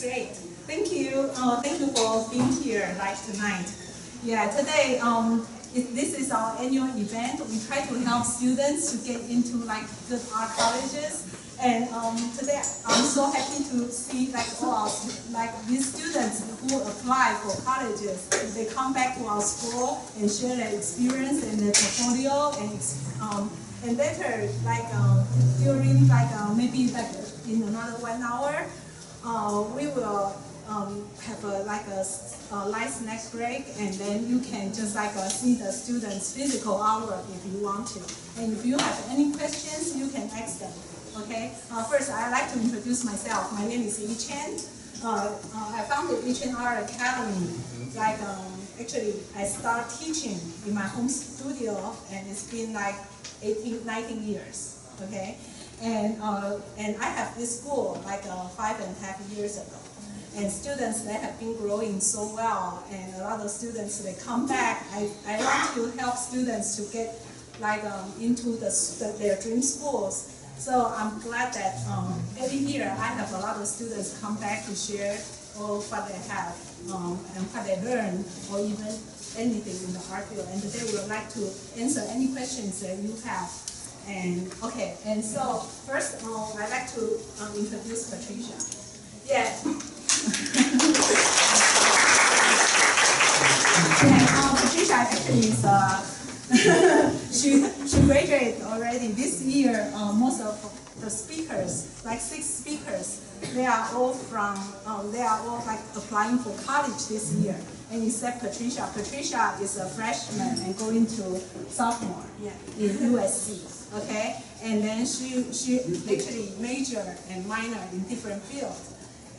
great. Thank you. Thank you for being here tonight. Yeah, today this is our annual event. We try to help students to get into good art colleges. And today I'm so happy to see all our these students who apply for colleges. They come back to our school and share their experience and their portfolio and later during maybe in another 1 hour we will have a light snack break, and then you can just see the students' physical artwork if you want to. And if you have any questions, you can ask them. Okay. First, I'd like to introduce myself. My name is Ichen. I founded Ichen Art Academy. Actually, I started teaching in my home studio, and it's been 19 years. Okay. And I have this school 5.5 years ago. And students, they have been growing so well, and a lot of students, they come back. I want to help students to get into their dream schools. So I'm glad that every year I have a lot of students come back to share all what they have and what they learn, or even anything in the art field. And today we would like to answer any questions that you have. And okay, and so first I'd like to introduce Patricia. Yeah. Patricia actually is she graduated already this year. Most of the speakers, 6 speakers, they are all applying for college this year. And except Patricia. Patricia is a freshman and going to sophomore in USC. Okay, and then she actually major and minor in different fields.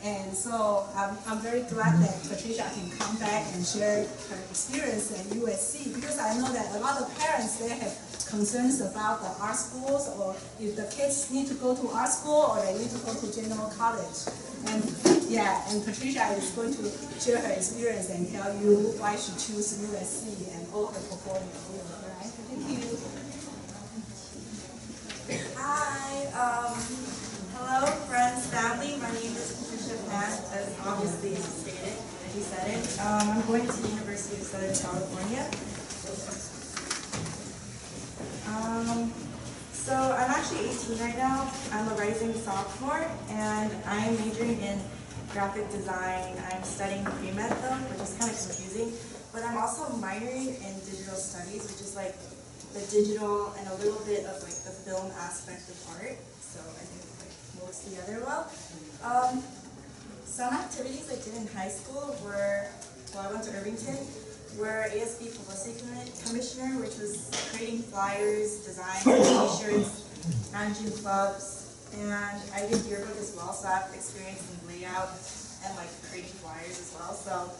And so I'm very glad that Patricia can come back and share her experience at USC, because I know that a lot of parents, they have concerns about the art schools, or if the kids need to go to art school or they need to go to general college. And yeah, and Patricia is going to share her experience and tell you why she chose USC and all her portfolio. Right? Thank you. Hi, hello friends, family. My name is Patricia Pan, as obviously stated. He said it. I'm going to the University of Southern California. So I'm actually 18 right now. I'm a rising sophomore, and I'm majoring in graphic design. I'm studying pre-med though, which is kind of confusing. But I'm also minoring in digital studies, which is the digital and a little bit of the film aspect of art. So I think it molds together well. Some activities I did in high school were, I went to Irvington, were ASB Publicity Commissioner, which was creating flyers, designs, t-shirts, managing clubs, and I did yearbook as well, so I have experience in layout and creating flyers as well. So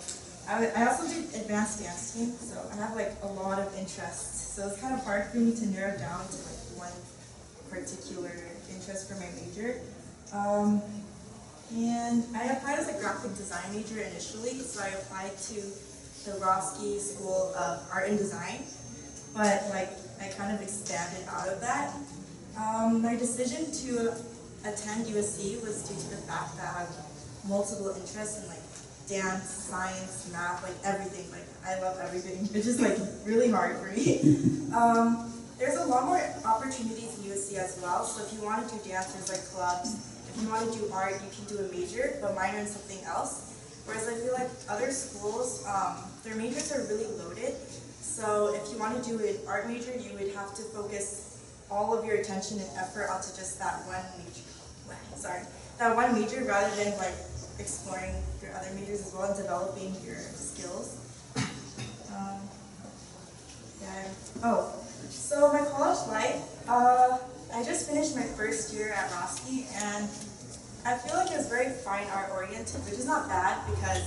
I also did advanced dance team, so I have a lot of interests. So it's kind of hard for me to narrow down to one particular interest for my major. And I applied as a graphic design major initially, so I applied to the Roski School of Art and Design, but I kind of expanded out of that. My decision to attend USC was due to the fact that I have multiple interests in dance, science, math, everything. I love everything. It's just really hard for me. There's a lot more opportunities in USC as well. So if you want to do dance, there's clubs. If you want to do art, you can do a major, but minor in something else. Whereas I feel other schools, their majors are really loaded. So if you want to do an art major, you would have to focus all of your attention and effort onto just that one major. That one major, rather than exploring your other majors as well and developing your skills. So my college life, I just finished my first year at Roski, and I feel it was very fine art oriented, which is not bad because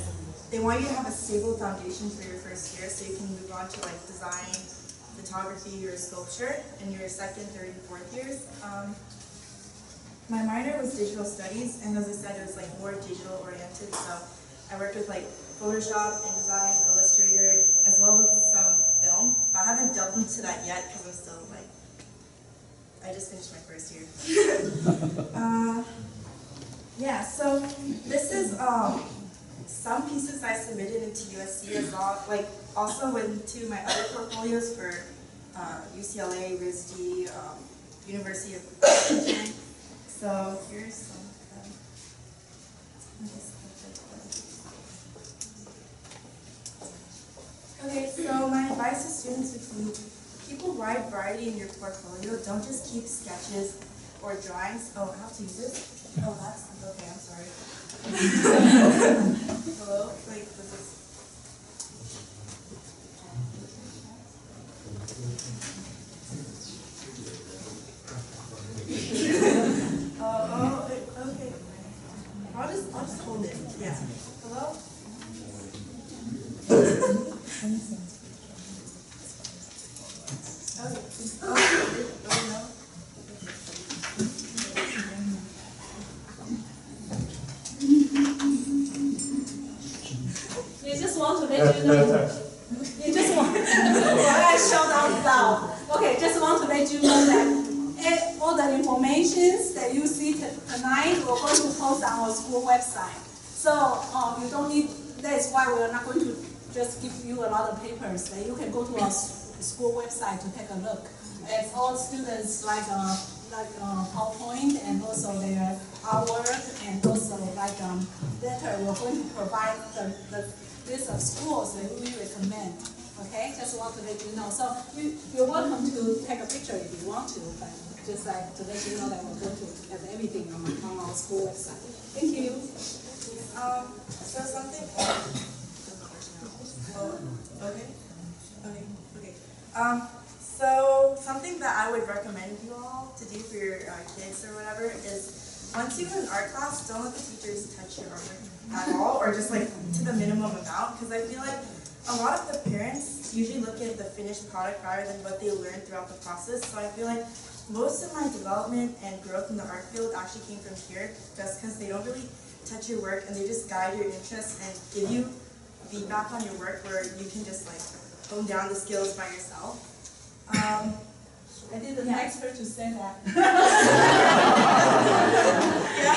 they want you to have a stable foundation for your first year, so you can move on to design, photography, or sculpture in your second, third, and fourth years. My minor was digital studies, and as I said, it was more digital oriented. So I worked with Photoshop, InDesign, Illustrator, as well as some film. But I haven't delved into that yet because I'm still I just finished my first year. Yeah, so this is some pieces I submitted into USC as well, like also into my other portfolios for UCLA, RISD, University of Washington. So here's some of them. Okay, so my advice to students would be keep a wide variety in your portfolio. Don't just keep sketches or drawings. Oh, I have to use this? Oh, that's okay, I'm sorry. Hello? Like, this is... okay. I'll just hold it. Yeah. Hello? You just want to let you know. You just want. I shout out loud. Okay, just want to let you know that all the information that you see tonight, we're going to post on our school website. So you don't need. That's why we're not going to just give you a lot of papers. That you can go to our school website to take a look. And all students like PowerPoint and also their artwork and also later we're going to provide the list of schools that we recommend. Okay, just want to let you know. So you're welcome to take a picture if you want to, but just like to let you know that we're going to have everything on our school website. Thank you. So something. Okay. So something that I would recommend you all to do for your kids or whatever is once you go in art class, don't let the teachers touch your artwork at all, or just like to the minimum amount, because I feel like a lot of the parents usually look at the finished product rather than what they learned throughout the process. So I feel like most of my development and growth in the art field actually came from here, just because they don't really touch your work and they just guide your interests and give you feedback on your work where you can just like hone down the skills by yourself. I didn't expect to say that. Yeah.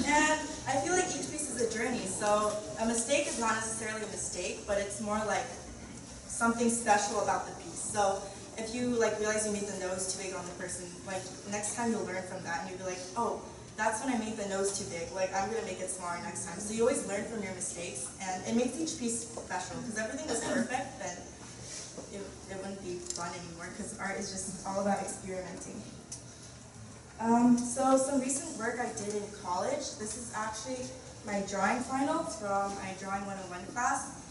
And I feel like each piece is a journey, so a mistake is not necessarily a mistake, but it's more like something special about the piece. So if you like realize you made the nose too big on the person, like next time you'll learn from that and you'll be like, oh, that's when I made the nose too big, like I'm gonna make it smaller next time. So you always learn from your mistakes, and it makes each piece special, because everything is perfect, then it wouldn't be fun anymore, because art is just all about experimenting. So some recent work I did in college, this is actually my drawing final from my Drawing 101 class.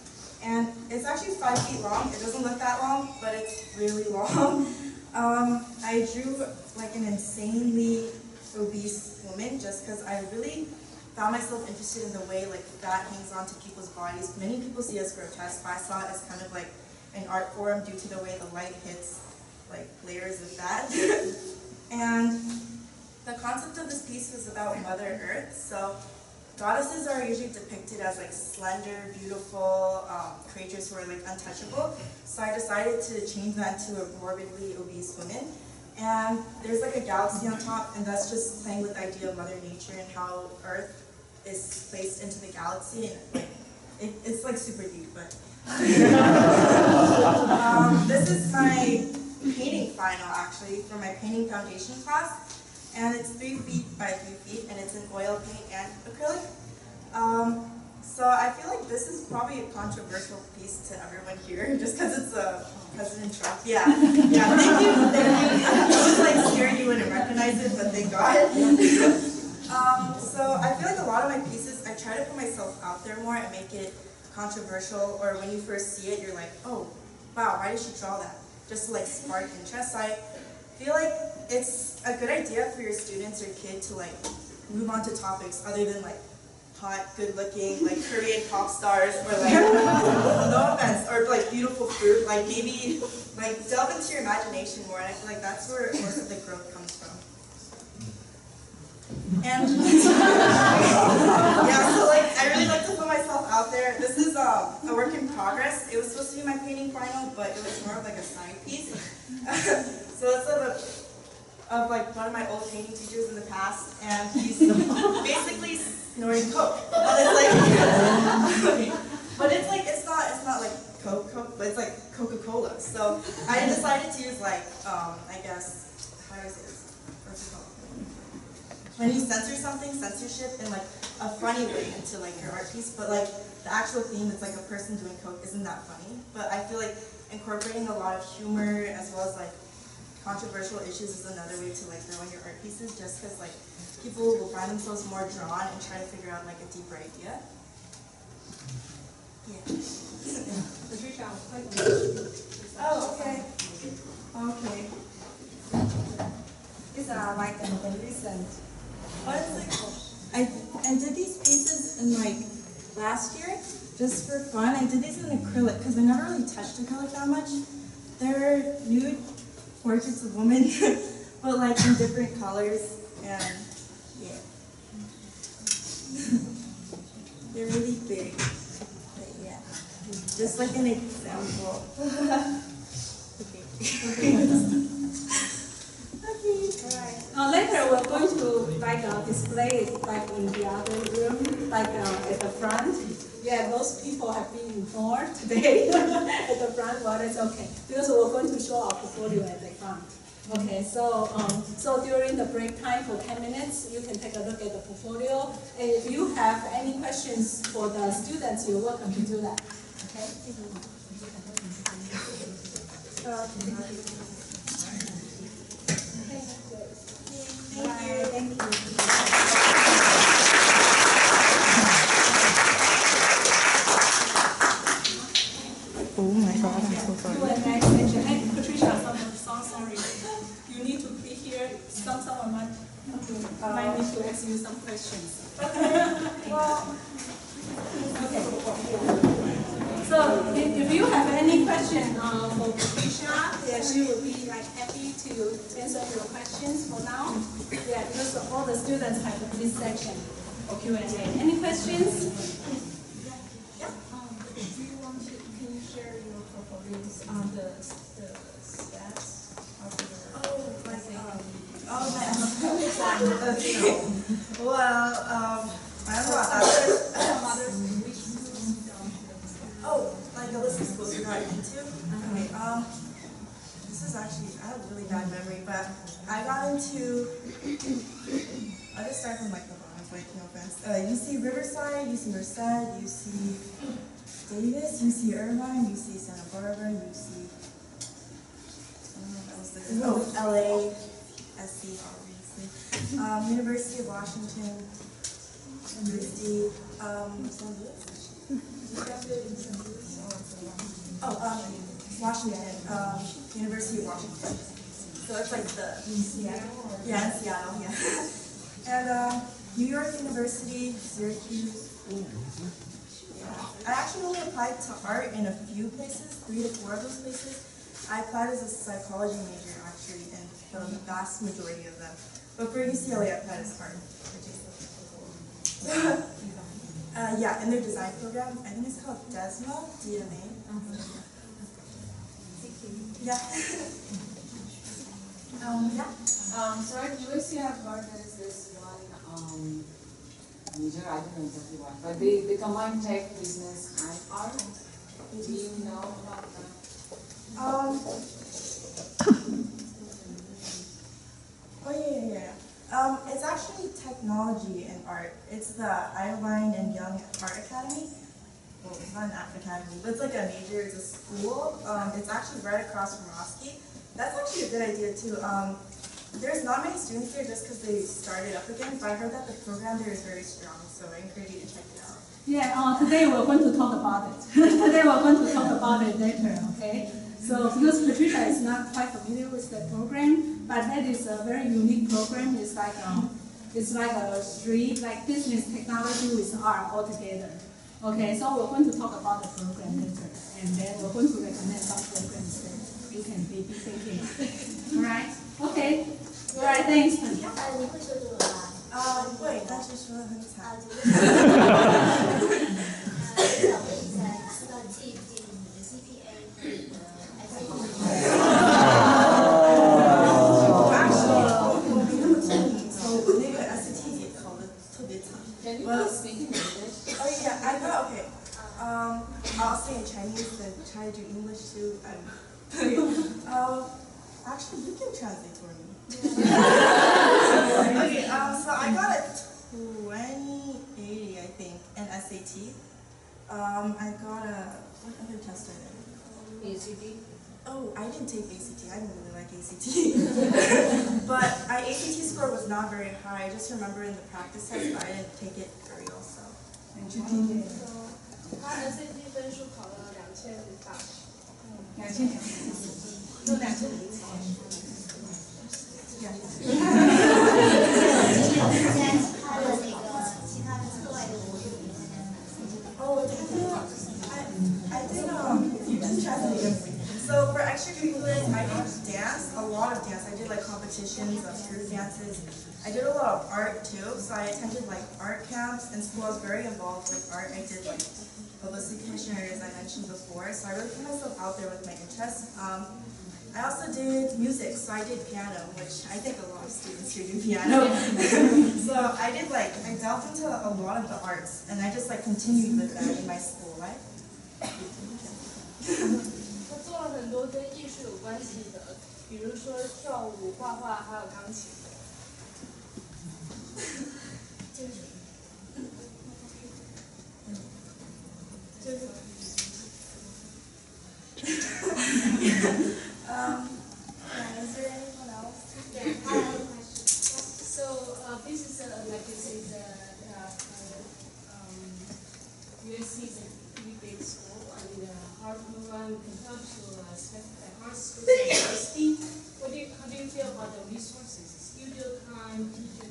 And it's actually 5 feet long. It doesn't look that long, but it's really long. I drew like an insanely obese woman just because I really found myself interested in the way like fat hangs onto people's bodies. Many people see it as grotesque, but I saw it as kind of like an art form due to the way the light hits like layers of fat. And the concept of this piece was about Mother Earth. So goddesses are usually depicted as like slender, beautiful creatures who are like untouchable. So I decided to change that to a morbidly obese woman. And there's like a galaxy on top, and that's just playing with the idea of Mother Nature and how Earth is placed into the galaxy. And like it's like super deep, but this is my painting final actually for my painting foundation class. And it's 3 feet by 3 feet, and it's in oil paint and acrylic. So I feel like this is probably a controversial piece to everyone here, just because it's President Trump. Yeah, yeah. Thank you. I was like scared you wouldn't recognize it, but thank God. So I feel like a lot of my pieces, I try to put myself out there more and make it controversial. Or when you first see it, you're like, oh, wow, why did she draw that? Just to like spark interest. So I feel like it's a good idea for your students or kid to like move on to topics other than like hot, good-looking, like Korean pop stars, or like no offense, or like beautiful fruit. Like maybe like delve into your imagination more, and I feel like that's where most of the growth comes from. And yeah, so like I really like to put myself out there. This is a work in progress. It was supposed to be my painting final, but it was more of like a side piece. So it's of like one of my old painting teachers in the past, and he's basically snorting coke. And it's like, but it's like it's not like Coke, but it's like Coca-Cola. So I decided to use like I guess how do I say this? What's it called? When you censor something, censorship in like a funny way into like your art piece, but like the actual theme, it's like a person doing coke, isn't that funny? But I feel like incorporating a lot of humor as well as like controversial issues is another way to like grow in your art pieces, just because like people will find themselves more drawn and try to figure out like a deeper idea. Yeah. Patricia, Oh, okay. Okay. it's like a recent. I did these pieces in like last year just for fun. I did these in acrylic because I never really touched acrylic that much. They're nude portraits of women, but like in different colors, and yeah, they're really big. But yeah, just like an example. Later we're going to like display it like in the other room, like at the front. Yeah, those people have been ignored today at the front, but it's okay because we're going to show our portfolio at the front. Okay, so so during the break time for 10 minutes, you can take a look at the portfolio. And if you have any questions for the students, you're welcome to do that. Okay. Thank you. Oh my God, I'm so sorry. Hey, Patricia, so sorry. You need to be here. Someone might need to ask you some questions. Well, Okay. So if you have any question for Patricia, yeah, she will be like happy to answer your questions for now. Yeah, because all the students have this section for Q&A. Any questions? Do you want to, can you share your portfolios on the stats of your okay. Well, I don't know about that. Oh, like a list of schools you're not into? Okay, this is actually, I have a really bad memory, but I got into, I'll just start from like the bottom, like no offense. UC Riverside, UC Merced, UC Davis, UC Irvine, UC Santa Barbara, UC, LA, SC obviously, University of Washington, USD, St. Louis? Washington, University of Washington. So it's like the Seattle. Yeah, in Seattle, yeah. And New York University, Syracuse. Yeah. I actually only applied to art in a few places, 3 to 4 of those places. I applied as a psychology major actually in the vast majority of them. But for UCLA, I applied as art. Yeah, in their design program, I think it's called DESMA, DMA. Yeah. So at USC art there is this one major, I don't know exactly what, but they combine tech, business, and art. Do you know about that? It's actually technology and art. It's the Ichen Art Academy. Well, it's not an academy, but it's like a major, it's a school. It's actually right across from Roski. That's actually a good idea too. There's not many students there just because they started up again, but I heard that the program there is very strong, so I encourage you to check it out. Yeah, today we're going to talk about it. Today we're going to talk about it later, okay? So because Patricia is not quite familiar with the program, but that is a very unique program. It's like a street, like business technology with art all together. Okay, so we're going to talk about the program later, and then we're going to recommend some programs that you can be thinking. All right? Okay. All right, thanks. 你会说中文吗？会，但是说得很惨。至少会知道记不记你的 GPA 你的 SAT。I'll say in Chinese and try to do English too. Actually, you can translate for me. Okay, so I got a 2080, I think, in SAT. I got a, what other test did I do? ACT. Oh, I didn't take ACT. I didn't really like ACT. But my ACT score was not very high. I just remember in the practice test, but I didn't take it very well, so. 他 SAT 分数考了2800，有2000。他的那个其他的课外的活动。Oh, I did you just translate everything. So for extracurriculars, I did dance, a lot of dance. I did like competitions of group dances. I did a lot of art too. So I attended like art camps in school. I was very involved with art. I did like publicity commissioner, as I mentioned before. So I really put myself out there with my interests. I also did music, so I did piano, which I think a lot of students here do piano. So I delved into a lot of the arts, and I just like continued with that in my school life. 他做了很多跟艺术有关系的，比如说跳舞、画画，还有钢琴。Is there anyone else? Yeah, I have a question. So this is like you say USC is a pretty big school. I mean, hard one compared to hard school university. How do you feel about the resources, studio time, teacher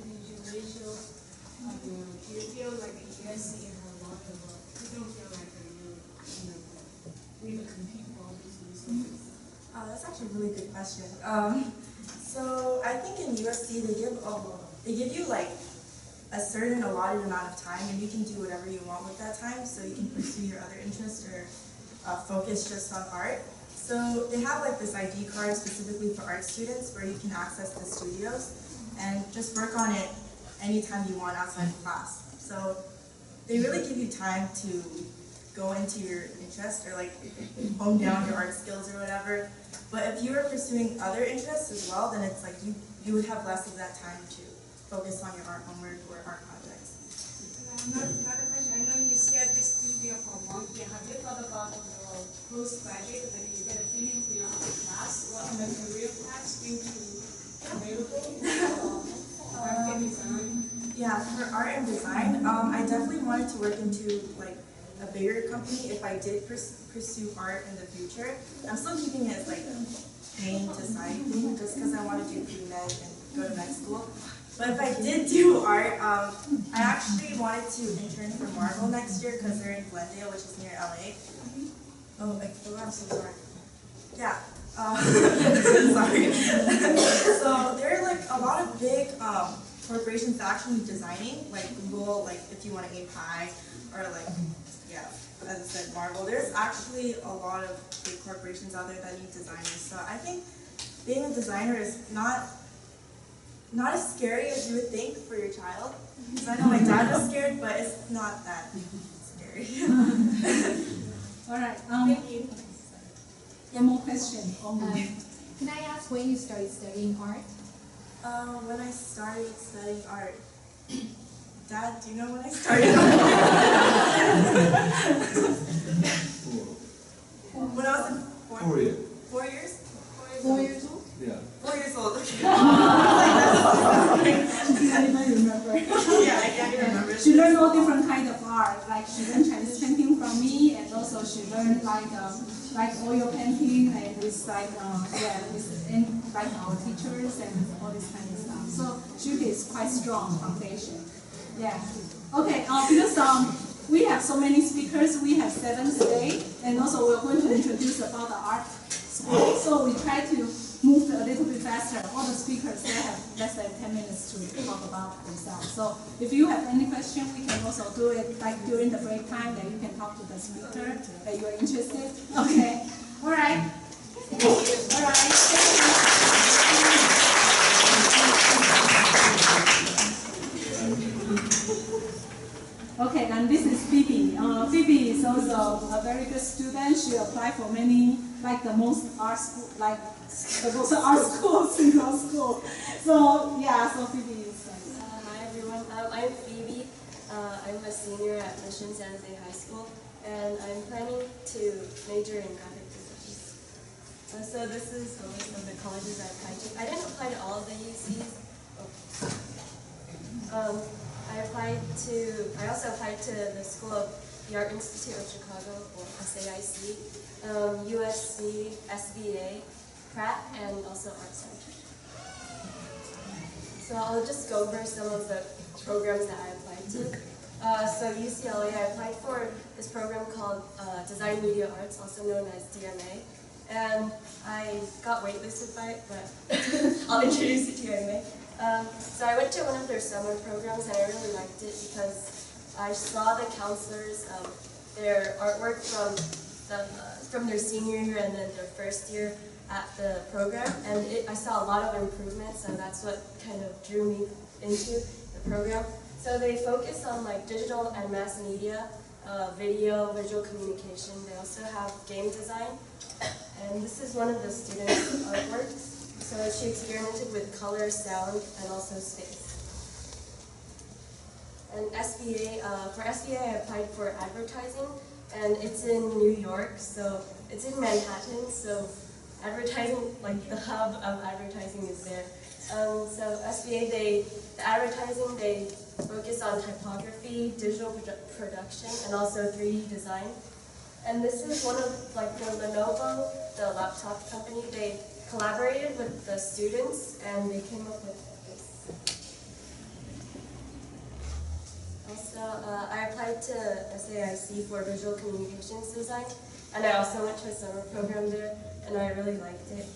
ratio? Do you feel like USC has a lot of? You don't feel like you need to compete for all these resources? That's actually a really good question. So I think in USC they give you like a certain allotted amount of time, and you can do whatever you want with that time. So you can pursue your other interests or focus just on art. So they have like this ID card specifically for art students where you can access the studios and just work on it anytime you want outside of class. So they really give you time to go into your interest or like hone down your art skills or whatever. But if you are pursuing other interests as well, then it's like you would have less of that time to focus on your art homework or art projects. Another question. I know you stayed at this studio for 1 year. Have you thought about postgraduate, like you get a feeling for your class, what the career paths going to available for art and design? Yeah, for art and design, I definitely wanted to work into like a bigger company if I did pursue art in the future. I'm still keeping it as like a main to side thing just because I want to do pre-med and go to med school. But if I did do art, I actually wanted to intern for Marvel next year because they're in Glendale, which is near LA. Oh, I'm so sorry. Yeah. Sorry. So there are like a lot of big corporations actually designing, like Google, like if you want to aim high, or like, yeah, as I said, Marvel. There's actually a lot of big corporations out there that need designers. So I think being a designer is not as scary as you would think for your child. So I know my dad was scared, but it's not that scary. All right. Thank you. Yeah, more questions. Can I ask when you started studying art? When I started studying art, Dad, do you know when I started? When I was in 4 years. 4 years? 4 years old? Yeah. 4 years old. Okay. She can't even remember. Yeah, I can't even remember. She learned all different kind of art. Like she learned Chinese painting from me, and also she learned like oil painting and with like our teachers and all this kind of stuff. So she is quite strong foundation. Yeah. Okay. Because we have so many speakers, we have 7 today, and also we're going to introduce about the art school. So we try to move a little bit faster. All the speakers, they have less than 10 minutes to talk about themselves. So if you have any question, we can also do it like during the break time that you can talk to the speaker that you are interested. Okay. All right. Thank you. All right. Thank you. Okay, and this is Phoebe. Phoebe is also a very good student. She applied for many, like the most art school, like the most art schools in our school. So yeah, so Phoebe is. Hi everyone, I'm Phoebe. I'm a senior at Mission San Jose High School, and I'm planning to major in graphic design. So this is a list of the colleges I applied to. I didn't apply to all of the UCs. I also applied to the School of the Art Institute of Chicago, or SAIC, USC, SVA, Pratt, and also Art Center. So I'll just go over some of the programs that I applied to. So UCLA, I applied for this program called Design Media Arts, also known as DMA. And I got waitlisted by it, but I'll introduce it to you anyway. So I went to one of their summer programs and I really liked it because I saw the counselors, their artwork from their senior year and then their first year at the program, and I saw a lot of improvement, so that's what kind of drew me into the program. So they focus on like digital and mass media, video, visual communication. They also have game design, and this is one of the students' artworks. So she experimented with color, sound, and also space. And SVA, for SVA I applied for advertising, and it's in New York, so it's in Manhattan, so advertising, like the hub of advertising is there. So SVA, the advertising, they focus on typography, digital production, and also 3D design. And this is one of, like the Lenovo, the laptop company, they collaborated with the students and they came up with this. Also, I applied to SAIC for visual communications design, and I also went to a summer program there, and I really liked it.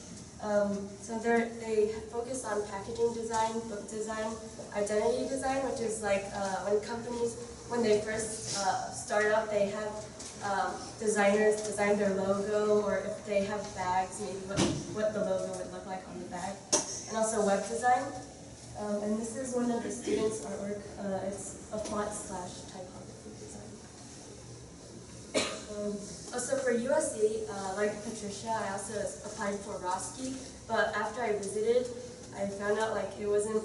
So they focus on packaging design, book design, identity design, which is like when companies, when they first start up, they have designers design their logo, or if they have bags, maybe what the logo would look like on the bag. And also web design. And this is one of the students' artwork. It's a font/typography design. Also for USC, like Patricia, I also applied for Roski, but after I visited, I found out like it wasn't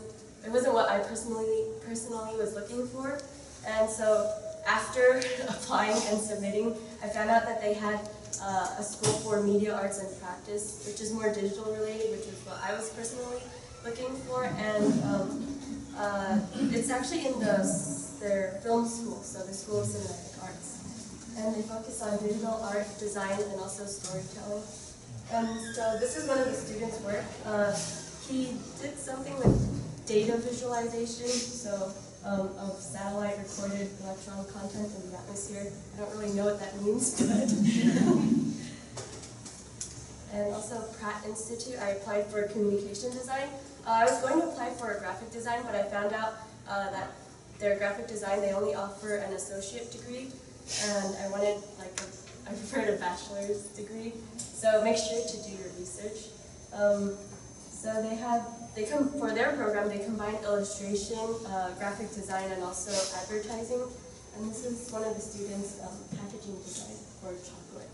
what I personally was looking for. And so after applying and submitting, I found out that they had a school for media arts and practice, which is more digital related, which is what I was personally looking for. And it's actually in their film school, so the School of Cinematic Arts. And they focus on digital art, design, and also storytelling. So this is one of the students' work. He did something with data visualization, so of satellite recorded electron content in the atmosphere. I don't really know what that means, but and also Pratt Institute, I applied for communication design. I was going to apply for graphic design, but I found out that their graphic design, they only offer an associate degree, and I wanted I preferred a bachelor's degree. So make sure to do your research. So for their program, they combine illustration, graphic design, and also advertising. And this is one of the students' packaging design for chocolate.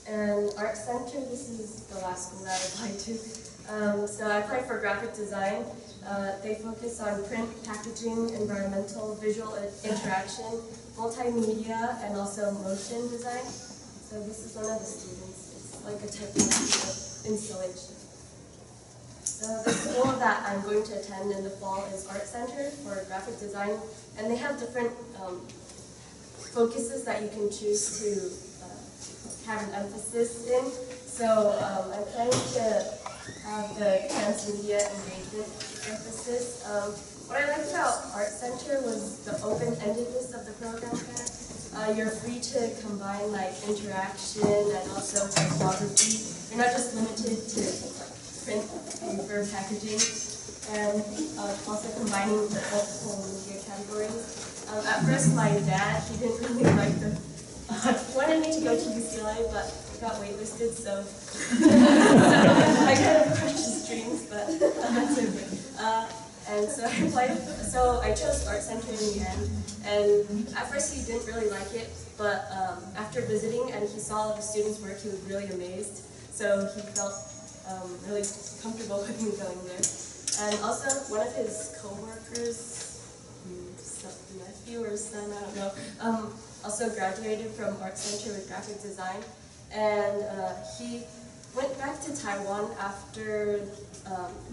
And Art Center, this is the last school that I applied to. So I applied for graphic design. They focus on print, packaging, environmental, visual interaction, multimedia, and also motion design. So this is one of the students. It's like a typology of installation. So the school that I'm going to attend in the fall is Art Center for graphic design, and they have different focuses that you can choose to have an emphasis in. So I'm planning to have the transmedia engagement emphasis. What I liked about Art Center was the open-endedness of the program here. You're free to combine like interaction and also typography. You're not just limited to print, paper, packaging, and also combining multiple media categories. At first, my dad, he didn't really like he wanted me to go to UCLA, but I got waitlisted, so I kind of crushed his dreams, but that's okay. And so I applied, so I chose Art Center in the end. And at first he didn't really like it, but after visiting and he saw the students' work, he was really amazed. So he felt really comfortable with me going there. And also one of his co-workers, nephew or son, I don't know, also graduated from Art Center with graphic design. And he went back to Taiwan after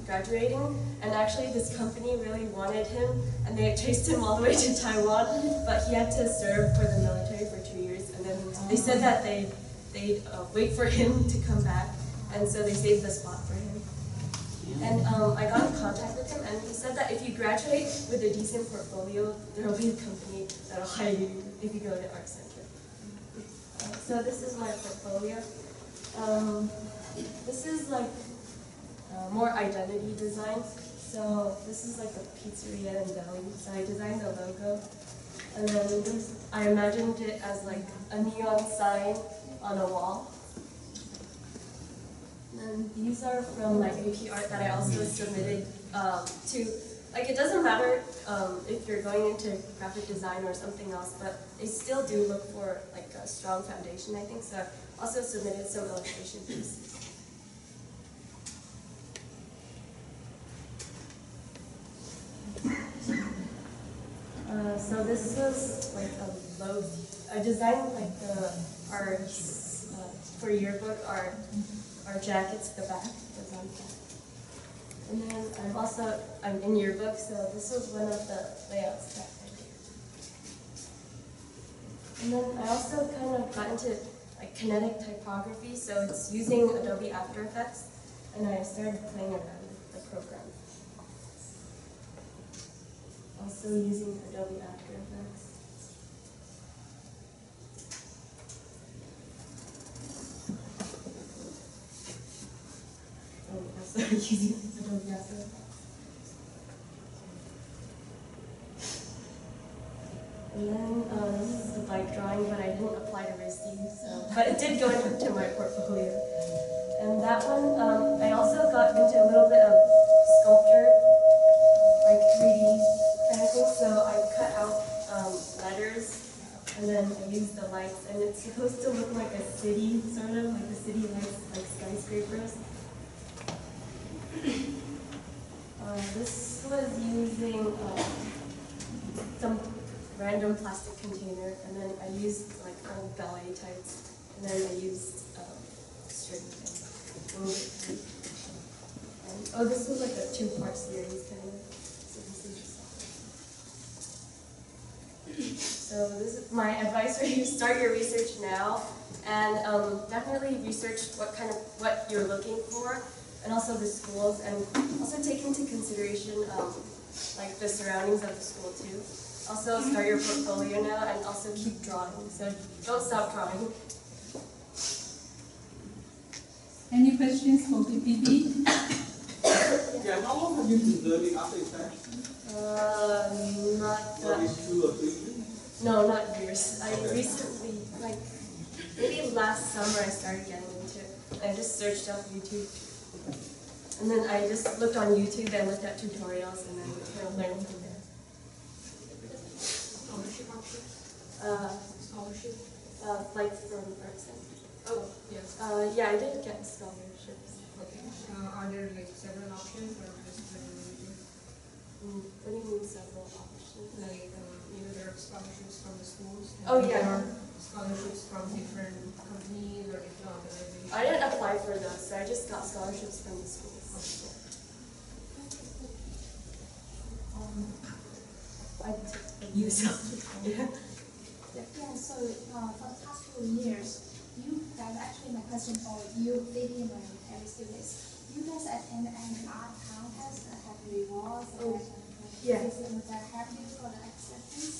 graduating, and actually this company really wanted him, and they chased him all the way to Taiwan, but he had to serve for the military for 2 years, and then they said that they'd wait for him to come back, and so they saved the spot for him. And I got in contact with him, and he said that if you graduate with a decent portfolio, there will be a company that will hire you if you go to Art Center. So this is my portfolio. This is like more identity design. So this is like a pizzeria and deli. So I designed the logo. And then this, I imagined it as like a neon sign on a wall. And these are from like AP Art that I also submitted to, like it doesn't matter if you're going into graphic design or something else, but they still do look for like a strong foundation, I think. So I also submitted some illustration pieces. So this was like a logo. I designed like our for yearbook, our jackets, the back, the on back. And then I'm in yearbook, so this was one of the layouts that I did. And then I also kind of got into like kinetic typography, so it's using Adobe After Effects, and I started playing around with the program. Also using Adobe After Effects. Also using Adobe After Effects. And then this is the bike drawing, but I didn't apply to RISD, so but it did go into my portfolio. And that one, I also got into a little bit of sculpture, like 3D kind of thing. So I cut out letters, and then I used the lights, and it's supposed to look like a city, sort of like the city lights, like skyscrapers. This was using some random plastic container, and then I used like old ballet tights, and then I used string and oh, this was like a 2-part series kind of. So this is my advice for you: start your research now, and definitely research what you're looking for, and also the schools, and also take into consideration like the surroundings of the school too. Also start your portfolio now, and also keep drawing. So don't stop drawing. Any questions for PPP? Yeah, how long have you been learning After Effects? Not At least 2 or 3 years? No, not years. I recently, like maybe last summer, I started getting into it. I just searched up YouTube, and then I just looked on YouTube and looked at tutorials, and then kind of learned from there. Scholarship? Like from Art Center. Oh, yes. Yeah, I did get scholarships. Okay. Are there like several options or just like What do you mean several options? like there are scholarships from the schools? Oh, and yeah. there are scholarships from different companies or different organizations? I didn't apply for those, so I just got scholarships from the schools. I use them. Yeah. Yeah, so for the past few years, that's actually my question for you, Phoebe and every students. You guys attend any art contest that have rewards or Yeah. that have you for the acceptance?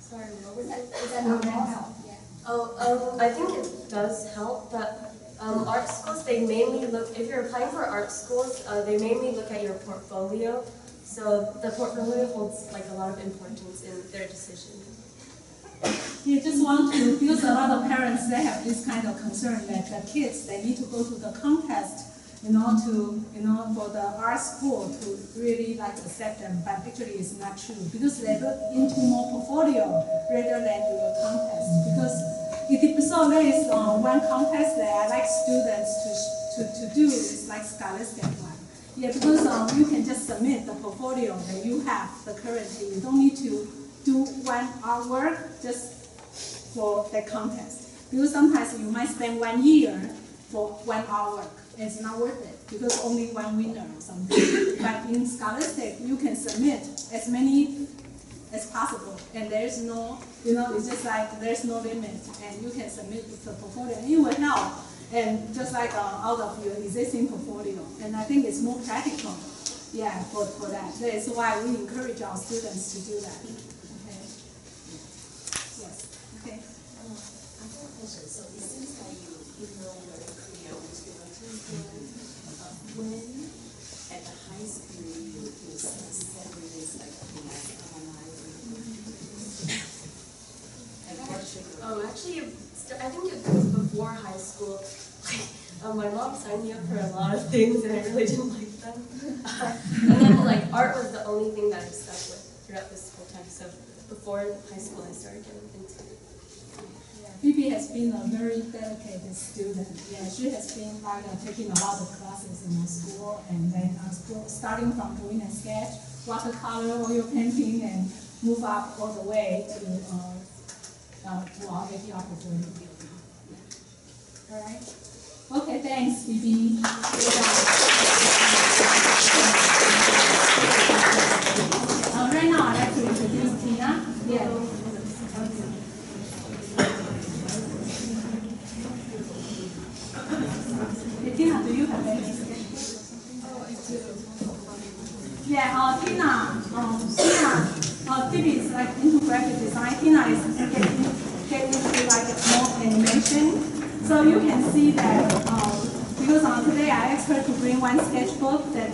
Sorry, what was that? Is that not help? Yeah. Oh, I think it does help, but art schools, they mainly look, if you're applying for art schools, they mainly look at your portfolio. So the portfolio holds like a lot of importance in their decision. You just want to, because a lot of parents, they have this kind of concern that the kids, they need to go to the contest for the art school to really like accept them, but actually it's not true because they look into more portfolio rather than to a contest. Because so there is one contest that I like students to do is like scholastic one. Yeah, because you can just submit the portfolio that you have the currently. You don't need to do one artwork just for the contest. Because sometimes you might spend 1 year for one artwork. It's not worth it because only one winner or something. But in scholastic, you can submit as many as possible, and there's no, it's just like there's no limit, and you can submit the portfolio, and it will help. And just like out of your existing portfolio, and I think it's more practical, yeah, for that. That's why we encourage our students to do that. Okay. Yes. Okay. I have a question. So it seems like you know very clear what you want to do. When at the high school you said this like Actually, I think it was before high school. My mom signed me up for a lot of things, and I really didn't like them. And then, art was the only thing that I stuck with throughout this whole time. So before high school, I started getting into it. Phoebe has been a very dedicated student. Yeah, she has been taking a lot of classes in our school, and then starting from doing a sketch, watercolor, oil painting, and move up all the way to our APR portfolio. All right. Okay, thanks, Phoebe. Right now, I'd like to introduce Tina. Yeah. Tina, do you have any sketchbook? Oh, I do. Yeah, Phoebe is like into graphic design. Tina is getting into like more animation. So you can see that because today I asked her to bring one sketchbook that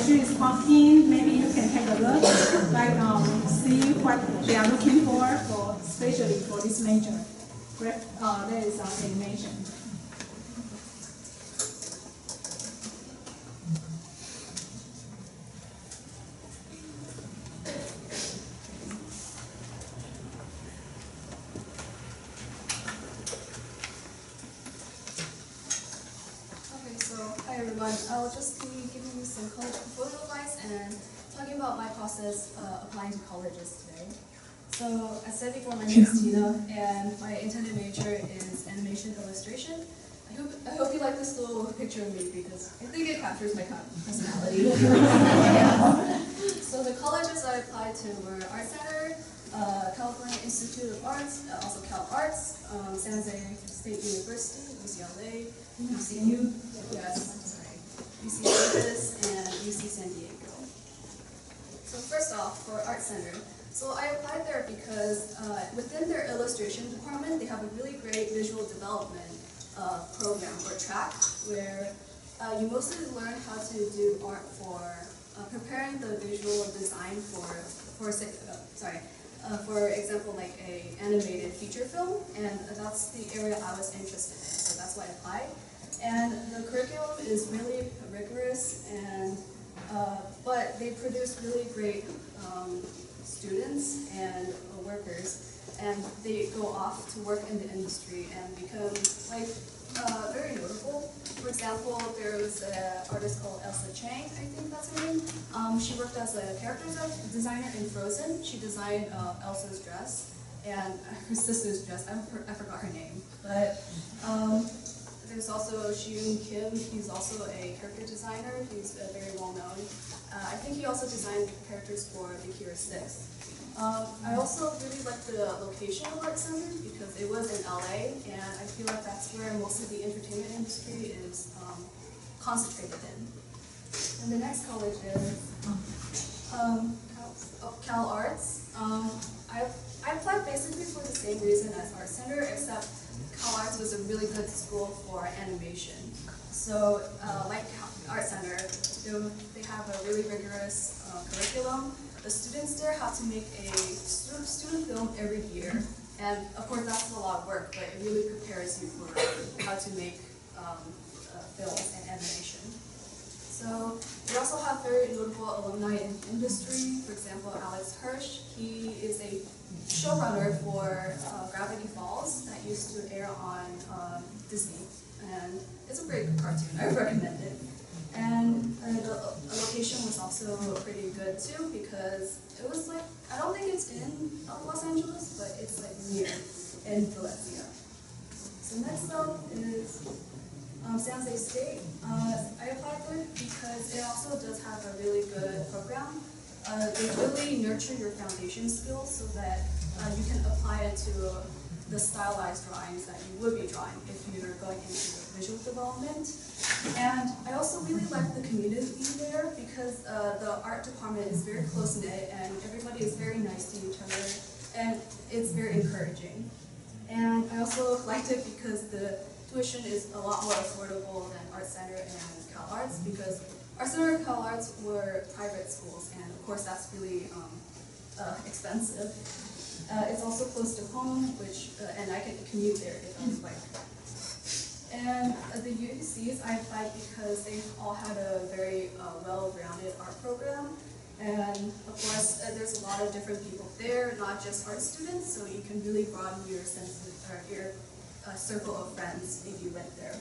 she is talking. Maybe you can take a look, see what they are looking for especially for this major. That is animation. Hi everyone, I'll just be giving you some college portfolio advice and talking about my process applying to colleges today. So as said before, my name is Tina and my intended major is animation illustration. I hope you like this little picture of me because I think it captures my personality. So the colleges I applied to were Art Center, California Institute of Arts, also Cal Arts, San Jose State University, UCLA, UC Davis, and UC San Diego. So first off, for Art Center. So I applied there because within their illustration department, they have a really great visual development program or track where you mostly learn how to do art for preparing the visual design for example, like a animated feature film, and that's the area I was interested in, so that's why I applied. And the curriculum is really rigorous, and but they produce really great students and workers, and they go off to work in the industry and become very notable. For example, there was an artist called Elsa Chang, I think that's her name. She worked as a character designer in Frozen. She designed Elsa's dress and her sister's dress. I forgot her name, but there's also Shiyun Kim. He's also a character designer. He's very well known. I think he also designed characters for Big Hero 6. I also really like the location of Art Center because it was in LA, and I feel like that's where most of the entertainment industry is concentrated in. And the next college is Cal Arts. I applied basically for the same reason as Art Center, except Cal Arts was a really good school for animation. So like Art Center, they have a really rigorous curriculum. The students there have to make a student film every year. And of course that's a lot of work, but it really prepares you for how to make films and animation. So we also have very notable alumni in industry. For example, Alex Hirsch. He is a showrunner for Gravity Falls that used to air on Disney, and it's a great cartoon. I recommend it. And the location was also pretty good too, because it was like, I don't think it's in Los Angeles, but it's like near in Valencia. So next up is San Jose State. I applied for it because it also does have a really good program. They really nurture your foundation skills so that you can apply it to the stylized drawings that you would be drawing if you're going into visual development. And I also really like the community there because the art department is very close-knit and everybody is very nice to each other, and it's very encouraging. And I also liked it because the tuition is a lot more affordable than Art Center and Cal Arts, because Art Center and Cal Arts were private schools, and of course that's really expensive. It's also close to home, and I can commute there if I would like. And the UACs I applied because they all had a very well-rounded art program. And of course, there's a lot of different people there, not just art students, so you can really broaden your circle of friends if you went there.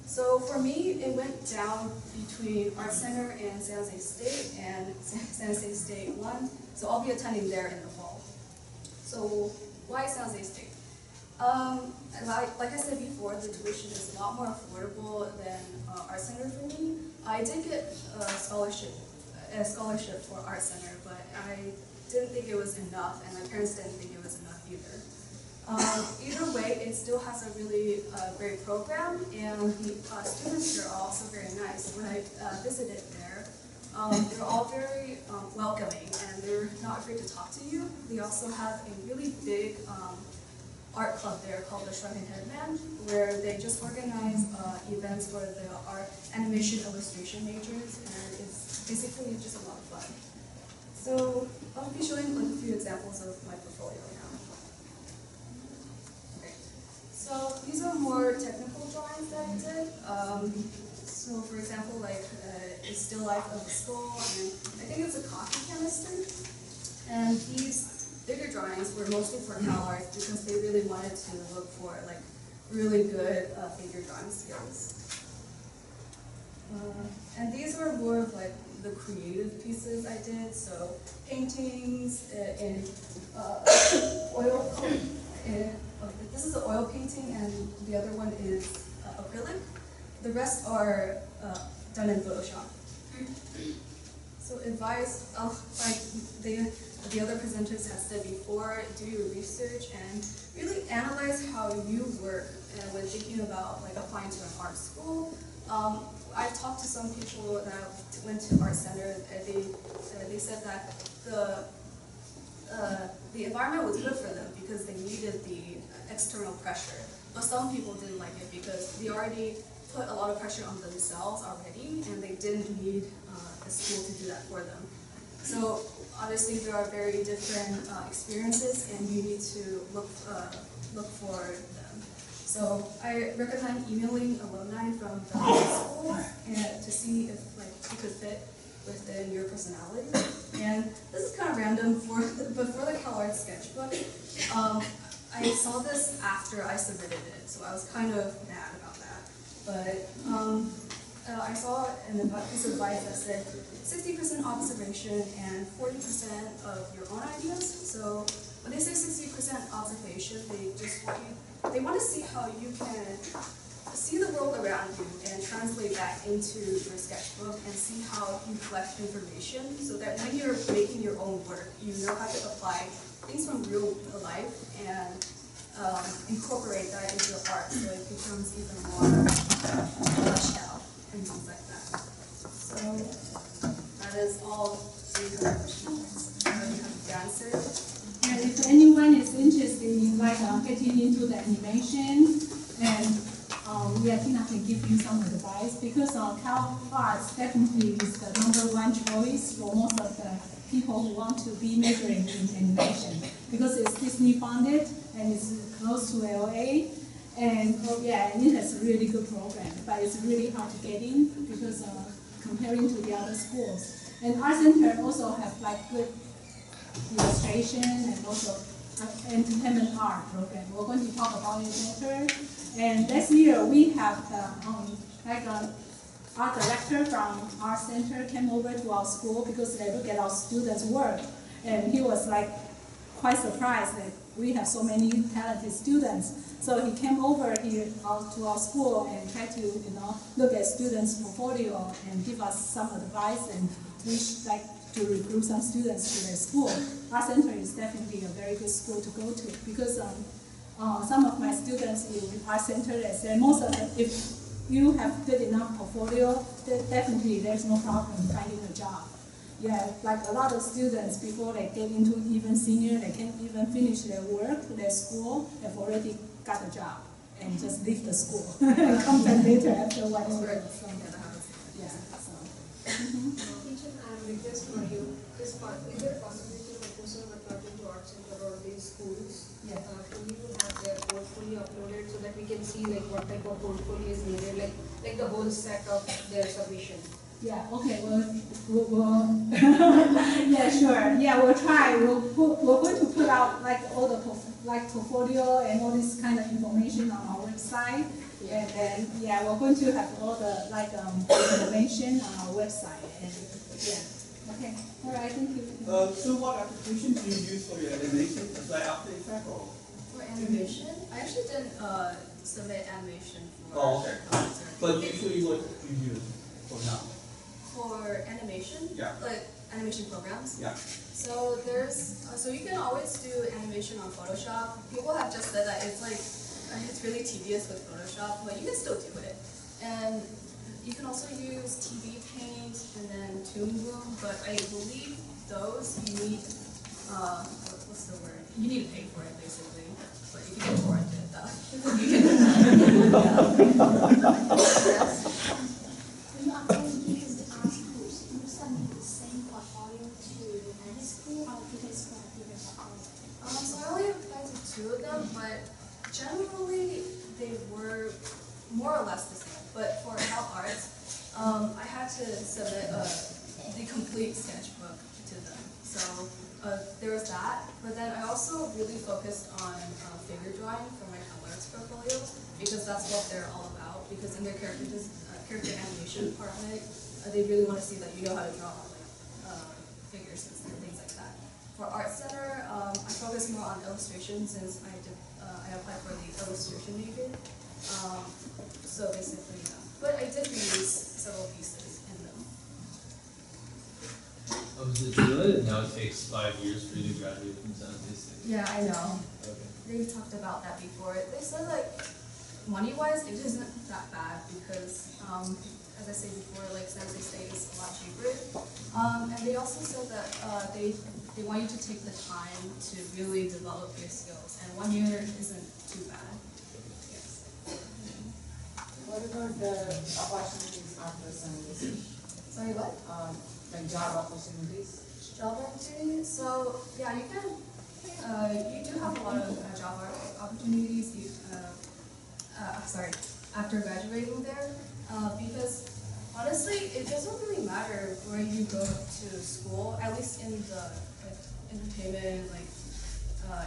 So for me, it went down between Art Center and San Jose State, and San Jose State won, so I'll be attending there in the fall. So why San Jose State? Like I said before, the tuition is a lot more affordable than Art Center for me. I did get a scholarship for Art Center, but I didn't think it was enough, and my parents didn't think it was enough either. Either way, it still has a really great program, and the students are also very nice. When I visited there, they're all very welcoming, and they're not afraid to talk to you. They also have a really big art club there called the Shrunken Headman, where they just organize events for the art, animation, illustration majors, and it's basically just a lot of fun. So I'll be showing like a few examples of my portfolio now. Okay. So these are more technical drawings that I did. So for example, like a still life of a skull, and I think it's a coffee canister. And these bigger drawings were mostly for Cal Arts because they really wanted to look for like really good figure drawing skills. And these were more of like the creative pieces I did, so paintings in oil. This is an oil painting, and the other one is acrylic. The rest are done in Photoshop. So advice, like the other presenters have said before, do your research and really analyze how you work when thinking about like applying to an art school. I've talked to some people that went to Art Center, and they said that the environment was good for them because they needed the external pressure. But some people didn't like it because they already put a lot of pressure on themselves already, and they didn't need a school to do that for them. So obviously there are very different experiences, and you need to look for them. So I recommend emailing alumni from the high school and to see if like you could fit within your personality. And this is kind of random, but for the Cal Arts sketchbook, I saw this after I submitted it, so I was kind of mad about that. But I saw an piece of advice that said 60% observation and 40% of your own ideas. So when they say 60% observation, they want to see how you can see the world around you and translate that into your sketchbook and see how you collect information so that when you're making your own work, you know how to apply things from real life and incorporate that into your art so it becomes even more fleshed out and things like that. So that is all the questions that you have to answer. And if anyone is interested in like getting into the animation, and Tina can give you some advice, because Cal Arts definitely is the #1 choice for most of the people who want to be majoring in animation, because it's Disney funded and it's close to LA, And yeah, and it has a really good program, but it's really hard to get in because comparing to the other schools. And Art Center also have like good illustration and also entertainment art program. We're going to talk about it later. And this year we have the like a art director from Art Center came over to our school because they look at our students' work, and he was like quite surprised that we have so many talented students. So he came over here to our school and tried to look at students' portfolio and give us some advice and wish like to recruit some students to their school. Art Center is definitely a very good school to go to because some of my students in Art Center, they say most of them, if you have good enough portfolio, then definitely there's no problem finding a job. Yeah, like a lot of students before they get into even senior, they can't even finish their work, their school, they've already got a job and just leave the school and come back later after 1 year. So, yeah, so. Ichen, I have a request for you. Is there a possibility for person who are into art center or these schools? Yeah. Can you have their portfolio uploaded so that we can see like what type of portfolio is needed, like the whole set of their submission? Yeah, okay, we'll yeah, sure. Yeah, we'll try. We're going to put out like all the portfolio and all this kind of information on our website. Yeah. And then, yeah, we're going to have all the information on our website. And yeah, okay. All right, thank you. So what application do you use for your animation? Is that After Effects or? For animation, I actually didn't submit animation for. Oh, okay. But usually what you use for now? For animation, Yeah. like animation programs. Yeah. So there's, so you can always do animation on Photoshop. People have just said that it's like, it's really tedious with Photoshop, but you can still do it. And you can also use TV Paint and then Toon Boom, but I believe those you need, what's the word? You need to pay for it basically. But if you can afford it, you can do that. When you apply to these art schools, you submit the same portfolio to any school or different school have different portfolio? So I only applied to 2 of them, but generally they were more or less the same. But for Health Arts, I had to submit the complete sketchbook to them. So there was that, but then I also really focused on figure drawing for my Health Arts portfolio because that's what they're all about. Because in their character animation part of it, they really want to see that you know how to draw figures and things like that. For Art Center, I focused more on illustration since I applied for the illustration major. So basically, yeah. But I did reuse several pieces in them. Did you realize that now it takes 5 years for you to graduate from San Jose? Yeah, I know. Okay. They talked about that before. They said like money-wise, it isn't that bad because, as I said before, like San Jose State is a lot cheaper. And they also said that they want you to take the time to really develop your skills, and 1 year isn't too bad. Yes. What about the opportunities after San Jose? Sorry, what? Like job opportunities? Job opportunities. So yeah, you can. You do have a lot of job opportunities. After graduating there, because honestly, it doesn't really matter where you go to school. At least in the entertainment,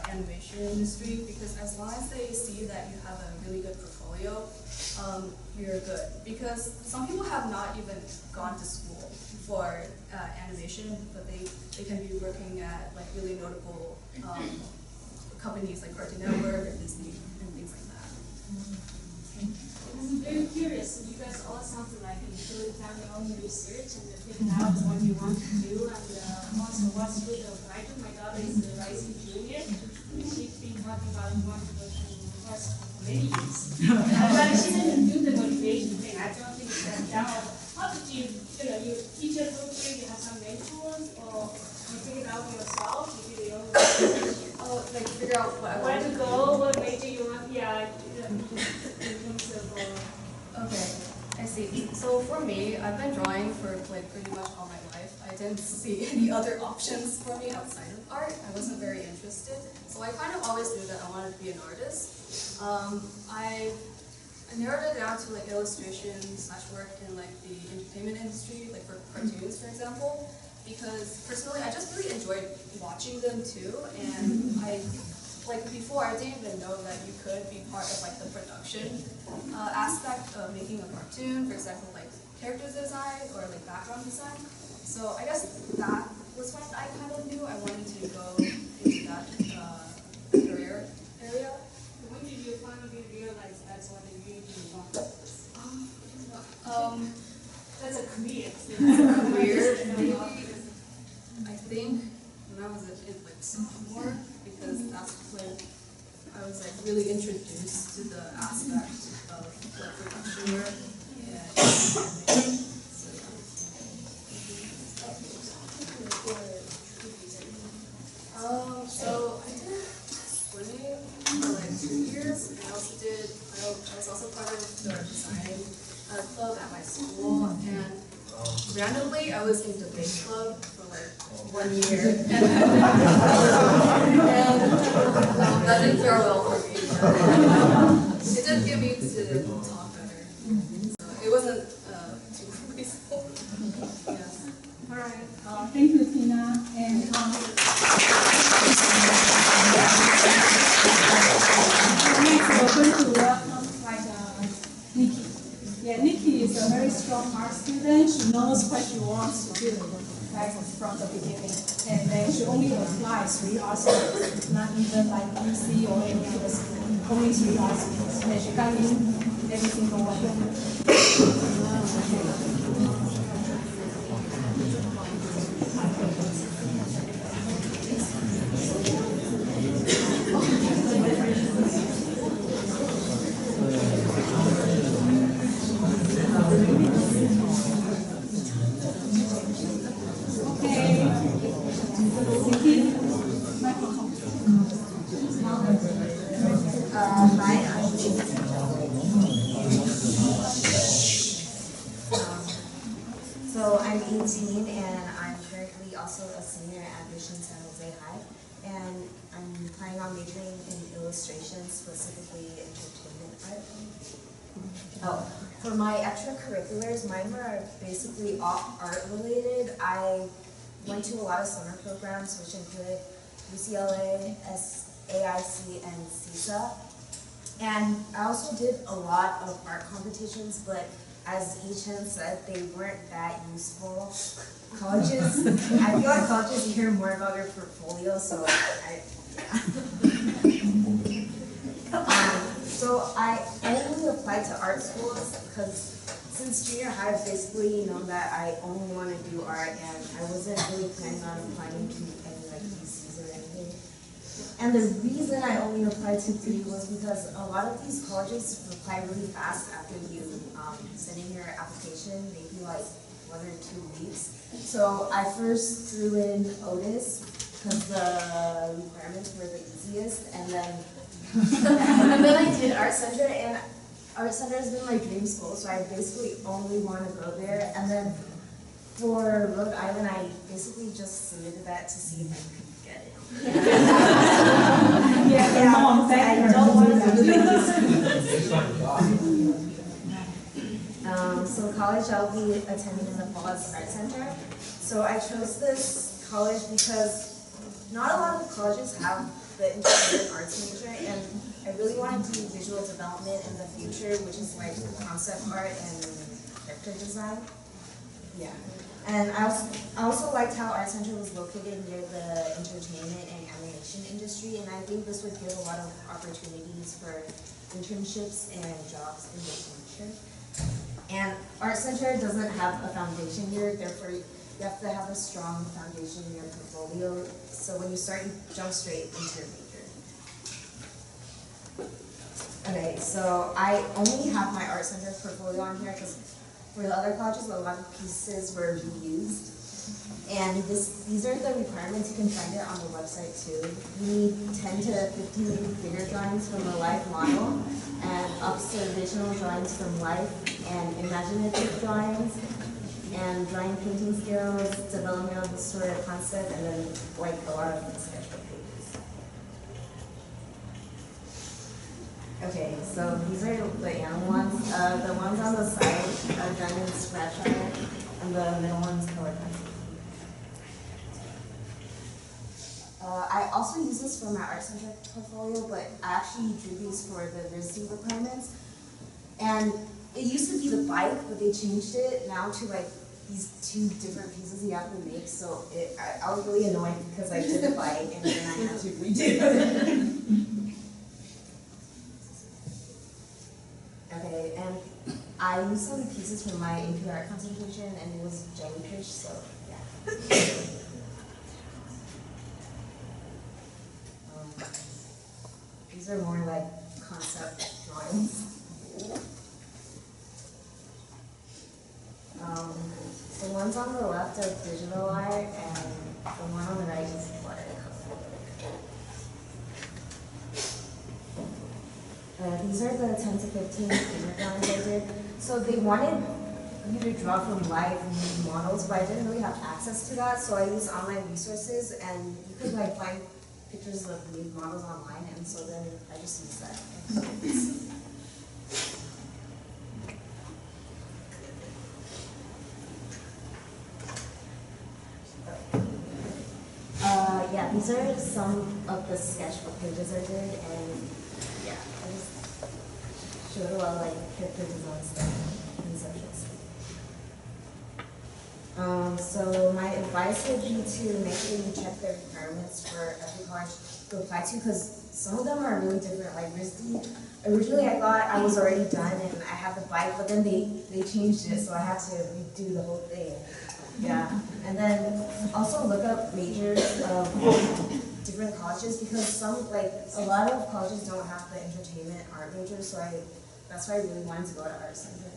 animation industry, because as long as they see that you have a really good portfolio, you're good. Because some people have not even gone to school for animation, but they can be working at like really notable companies like Cartoon Network or Disney and things like that. I'm very curious. You guys all sound like you really have your own research and figuring out what you want to do and also what's good of writing. My daughter is a rising junior. She's been talking about motivation for many years. But she didn't do the motivation thing. I don't think that's down. How did you your teacher told you have some mentors or you figured out yourself, you did your own research? Oh, like figure out what I Where want to go, what major you want, yeah, in terms of Okay, I see. So for me, I've been drawing for like pretty much all my life. I I didn't see any other options for me outside of art. I wasn't very interested. So I kind of always knew that I wanted to be an artist. I narrowed it down to like illustration / work in like the entertainment industry, like for cartoons, for example. Because personally, I just really enjoyed watching them too, and like before, I didn't even know that you could be part of like the production aspect of making a cartoon, for example, like character design or like background design. So I guess that was when I kind of knew I wanted to go into that career area. When did you finally realize that's what you really want? That's a career. Weird, maybe. I think when I was in like sophomore, because that's when I was like really introduced to the aspect of like production work. So I did swimming for like 2 years, and I was also part of the design club at my school, and randomly I was in the debate club for like 1 year, and that didn't fare well for me. It did get me to talk better, so it wasn't too wasteful. Yes. All right. Thank you, Tina. And next, we're going to welcome Nikki. Yeah, Nikki is a very strong art student. She knows what she wants to do right from the beginning. And then she only applies 3 art schools, not even like UC or any other school. Only 3 art schools. And she got in every single one. Hi, I'm So I'm 18 and I'm currently also a senior at Ichen San Jose High, and I'm planning on majoring in illustration, specifically entertainment art. Oh, for my extracurriculars, mine were basically all art related. I went to a lot of summer programs, which included UCLA, AIC, and CISA. And I also did a lot of art competitions, but as Ichen said, they weren't that useful. Colleges, I feel like colleges hear more about your portfolio, so so I only applied to art schools because since junior high, I've basically known that I only want to do art, and I wasn't really planning on applying to any like UCs or anything. And the reason I only applied to 3 was because a lot of these colleges reply really fast after you send in your application, maybe like 1 or 2 weeks. So I first threw in Otis because the requirements were the easiest, and then I did Art Center, and Art Center has been my dream school, so I basically only want to go there. And then for Rhode Island, I basically just submitted that to see if I could get it. I don't want to do this. So college, I'll be attending in the fall as Art Center. So I chose this college because not a lot of the colleges have the integrated arts major, and I really want to do visual development in the future, which is like concept art and character design. Yeah. And I also liked how Art Center was located near the entertainment and animation industry, and I think this would give a lot of opportunities for internships and jobs in the future. And Art Center doesn't have a foundation year, therefore you have to have a strong foundation in your portfolio, so when you start, you jump straight into your major. Okay, so I only have my Art Center portfolio on here because for the other colleges, a lot of pieces were reused. And these are the requirements. You can find it on the website too. You need 10 to 15 figure drawings from a live model, and observational drawings from life, and imaginative drawings. and drawing painting skills, development of the story or concept, and then like a lot of sketchbook pages. Okay, so these are the young ones. The ones on the side are done in scratch iron, and the middle one's color pencil. I also use this for my art center portfolio, but I actually drew these for the RISD requirements. And it used to be the bike, but they changed it now to like these two different pieces you have to make. So I was really annoyed because I did the bike and then I had to redo it. Okay, and I used some pieces from my AP art concentration and it was jellyfish, so yeah. These are more like concept drawings. The ones on the left are digital art, and the one on the right is watercolor. These are the 10 to 15 figure drawings I did. So they wanted you to draw from live nude models, but I didn't really have access to that, so I used online resources, and you could like find pictures of nude models online, and so then I just used that. Yeah, these are some of the sketchbook pages I did, and yeah, I just showed a lot of like character design stuff, conceptual stuff. So my advice would be to make sure you check the requirements for every college to apply to, because some of them are really different. Like RISD, originally I thought I was already done and I had the bike, but then they changed it, so I had to redo the whole thing. Yeah, and then also look up majors of different colleges, because some, like, a lot of colleges don't have the entertainment art major, so that's why I really wanted to go to art center.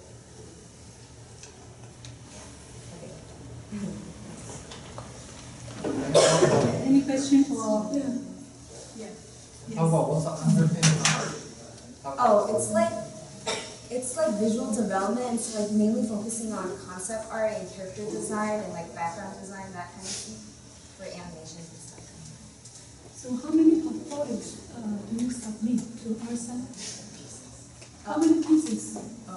Okay. Any question for? Yeah. Yes. How about what's the underpinning art? Oh, it's like visual development. It's like mainly focusing on concept art and character design and like background design, that kind of thing, for animation and stuff. So how many portfolios do you submit to Art Center? How many pieces? I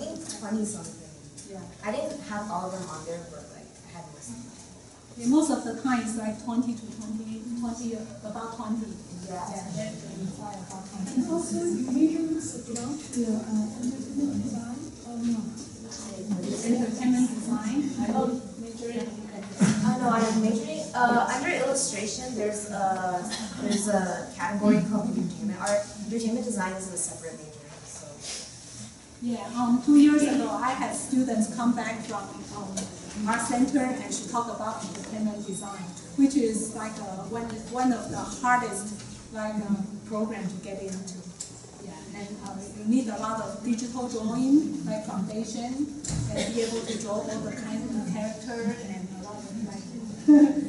think 20 something. Yeah. I didn't have all of them on there, but like I had most of them. Yeah, most of the time it's like 20 to 20, about 20. Yeah. About 20. And also you major belong to entertainment design or no? Entertainment design. I don't major in No, I'm majoring under illustration. There's a category called entertainment art. Entertainment design is a separate major. So yeah, 2 years ago I had students come back from Art Center and she talked about entertainment design, which is like one of the hardest program to get into. Yeah, and you need a lot of digital drawing, like foundation, and be able to draw all the kinds of character and a lot of like,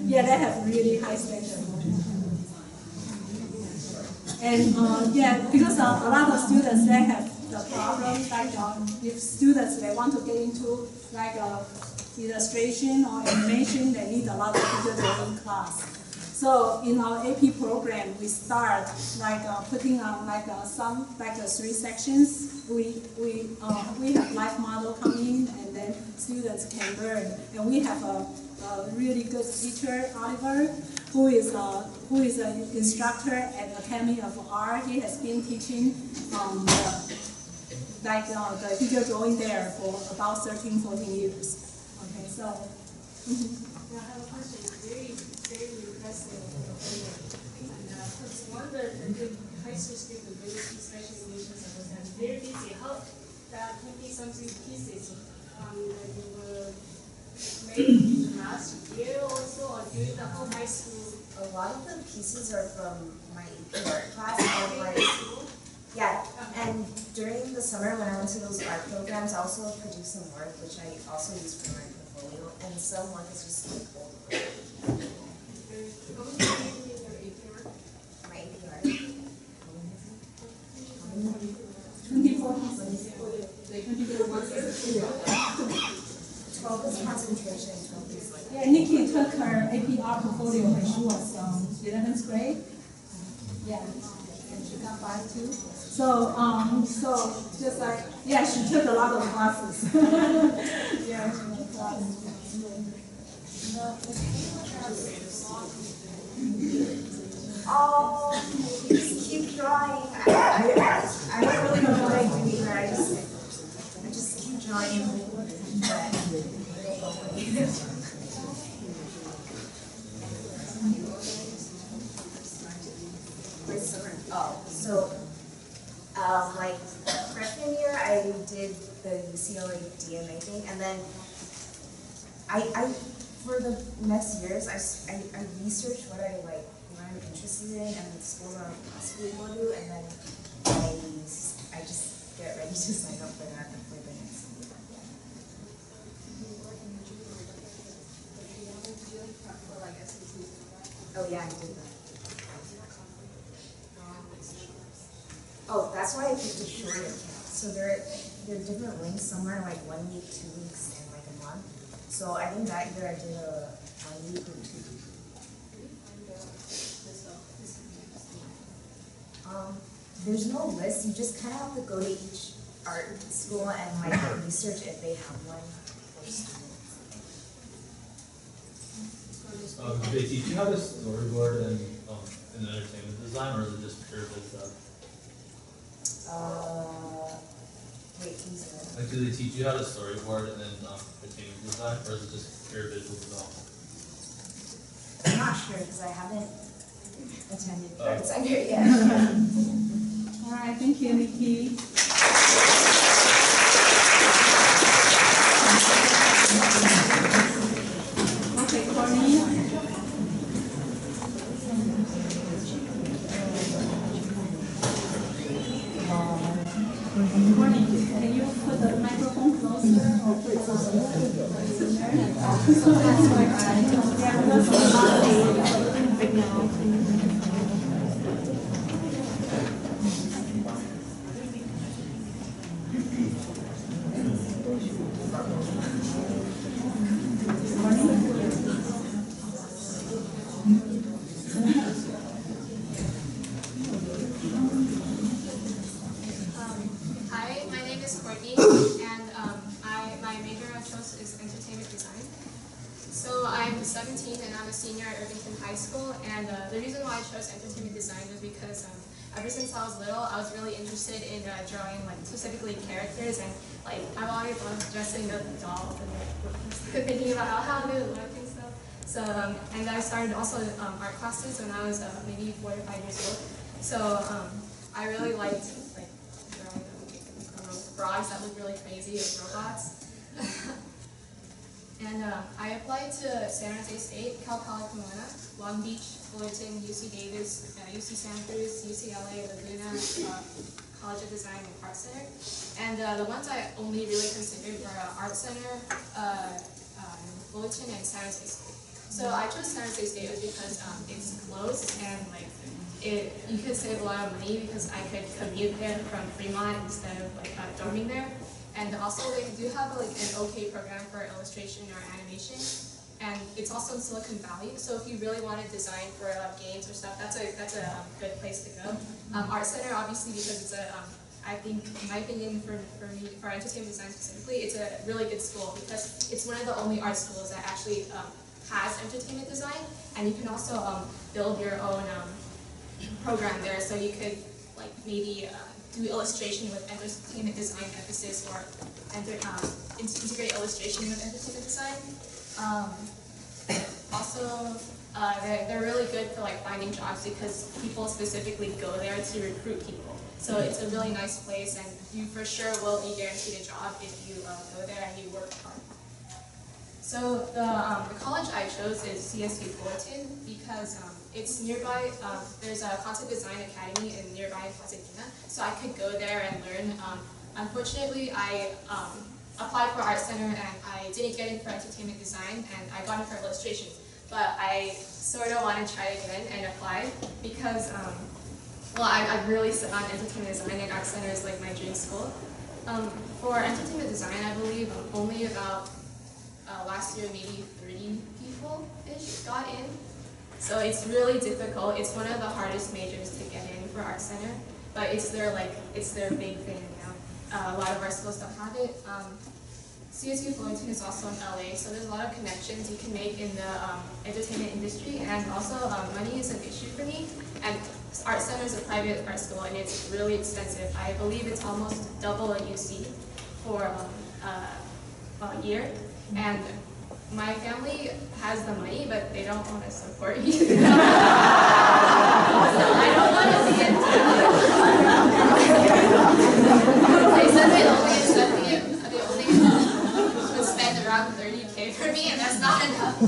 yeah, they have really high standard. And yeah, because a lot of students, they have the problem, like if students, they want to get into like illustration or animation, they need a lot of digital drawing class. So in our AP program, we start like putting on like some 3 sections. We have live model come in, and then students can learn. And we have a really good teacher, Oliver, who is an instructor at Academy of Art. He has been teaching the digital drawing there for about 13, 14 years. Okay, so. Yeah, I have a question. Very impressive. And one of the high school students with really special needs and very busy. How that 20-something pieces that you were made last year also, or during the whole high school? a lot of the pieces are from my AP art class. Yeah, and during the summer when I went to those art programs, I also produced some work, which I also used for my portfolio, and some work is just like old work. My AP art. 24 pieces. we took her AP art portfolio when she was 11th grade. Yeah, and she got 5 too. So, so just like, yeah, she took a lot of classes. Yeah, she took classes. Just keep drawing. I don't really know what I do either. I just keep drawing. Like freshman year, I did the UCLA DMA thing, and then I for the next years, I researched what I'm interested in and the schools I'm possibly going to, and then I just get ready to sign up for that for the next year. Oh yeah, I did that. Oh, that's why I picked a shorter camp. So there are different links. Some are like 1 week, 2 weeks, and like a month. So I think that year I did a 1 week or 2 weeks. There's no list. You just kind of have to go to each art school and like research if they have one for students. Do they teach you how to storyboard and entertainment design, or is it just pure biz stuff? Wait, please. Like, do they teach you how to storyboard and then entertainment design, or is it just pure visual development? I'm not sure because I haven't attended art center yet. All right, thank you, Nikki. Okay, Courtney. Courtney, can you put the microphone closer or put it so that's like that's a lot right now. The reason why I chose entertainment design was because ever since I was little, I was really interested in drawing like specifically characters, and like I've always loved dressing up dolls and like thinking about how they would look and stuff. So and I started also art classes when I was maybe 4 or 5 years old. So I really liked like drawing frogs that look really crazy and robots. And I applied to San Jose State, Cal Poly Pomona, Long Beach, Fullerton, UC Davis, UC Santa Cruz, UCLA, Laguna, College of Design, and Art Center. And the ones I only really considered were Art Center, Fullerton, and San Jose State. So I chose San Jose State because it's close and like you could save a lot of money because I could commute there from Fremont instead of like dorming there. And also they do have like an okay program for illustration or animation, and it's also in Silicon Valley. So if you really want to design for games or stuff, that's a good place to go. Art Center, obviously, because it's I think in my opinion for me for entertainment design specifically, it's a really good school because it's one of the only art schools that actually has entertainment design, and you can also build your own program there. So you could like maybe do illustration with entertainment design emphasis, or integrate illustration with entertainment design. Also, they're really good for like finding jobs because people specifically go there to recruit people. So it's a really nice place, and you for sure will be guaranteed a job if you go there and you work hard. So the college I chose is CSU Fullerton because it's nearby. There's a Concept Design Academy in nearby Pasadena, so I could go there and learn. Unfortunately, I applied for Art Center and I didn't get in for entertainment design, and I got in for illustration. But I sort of want to try again and apply because, well, I really sit on entertainment design, and Art Center is like my dream school. For entertainment design, I believe only about last year maybe 30 people So it's really difficult. It's one of the hardest majors to get in for Art Center, but it's their big thing now. A lot of our schools don't have it. CSU Fullerton is also in LA, so there's a lot of connections you can make in the entertainment industry, and also money is an issue for me. And Art Center is a private art school, and it's really expensive. I believe it's almost double a UC for a year. And my family has the money, but they don't want to support you. So I don't want to be in They said they only would spend around $30K for me, and that's not enough. So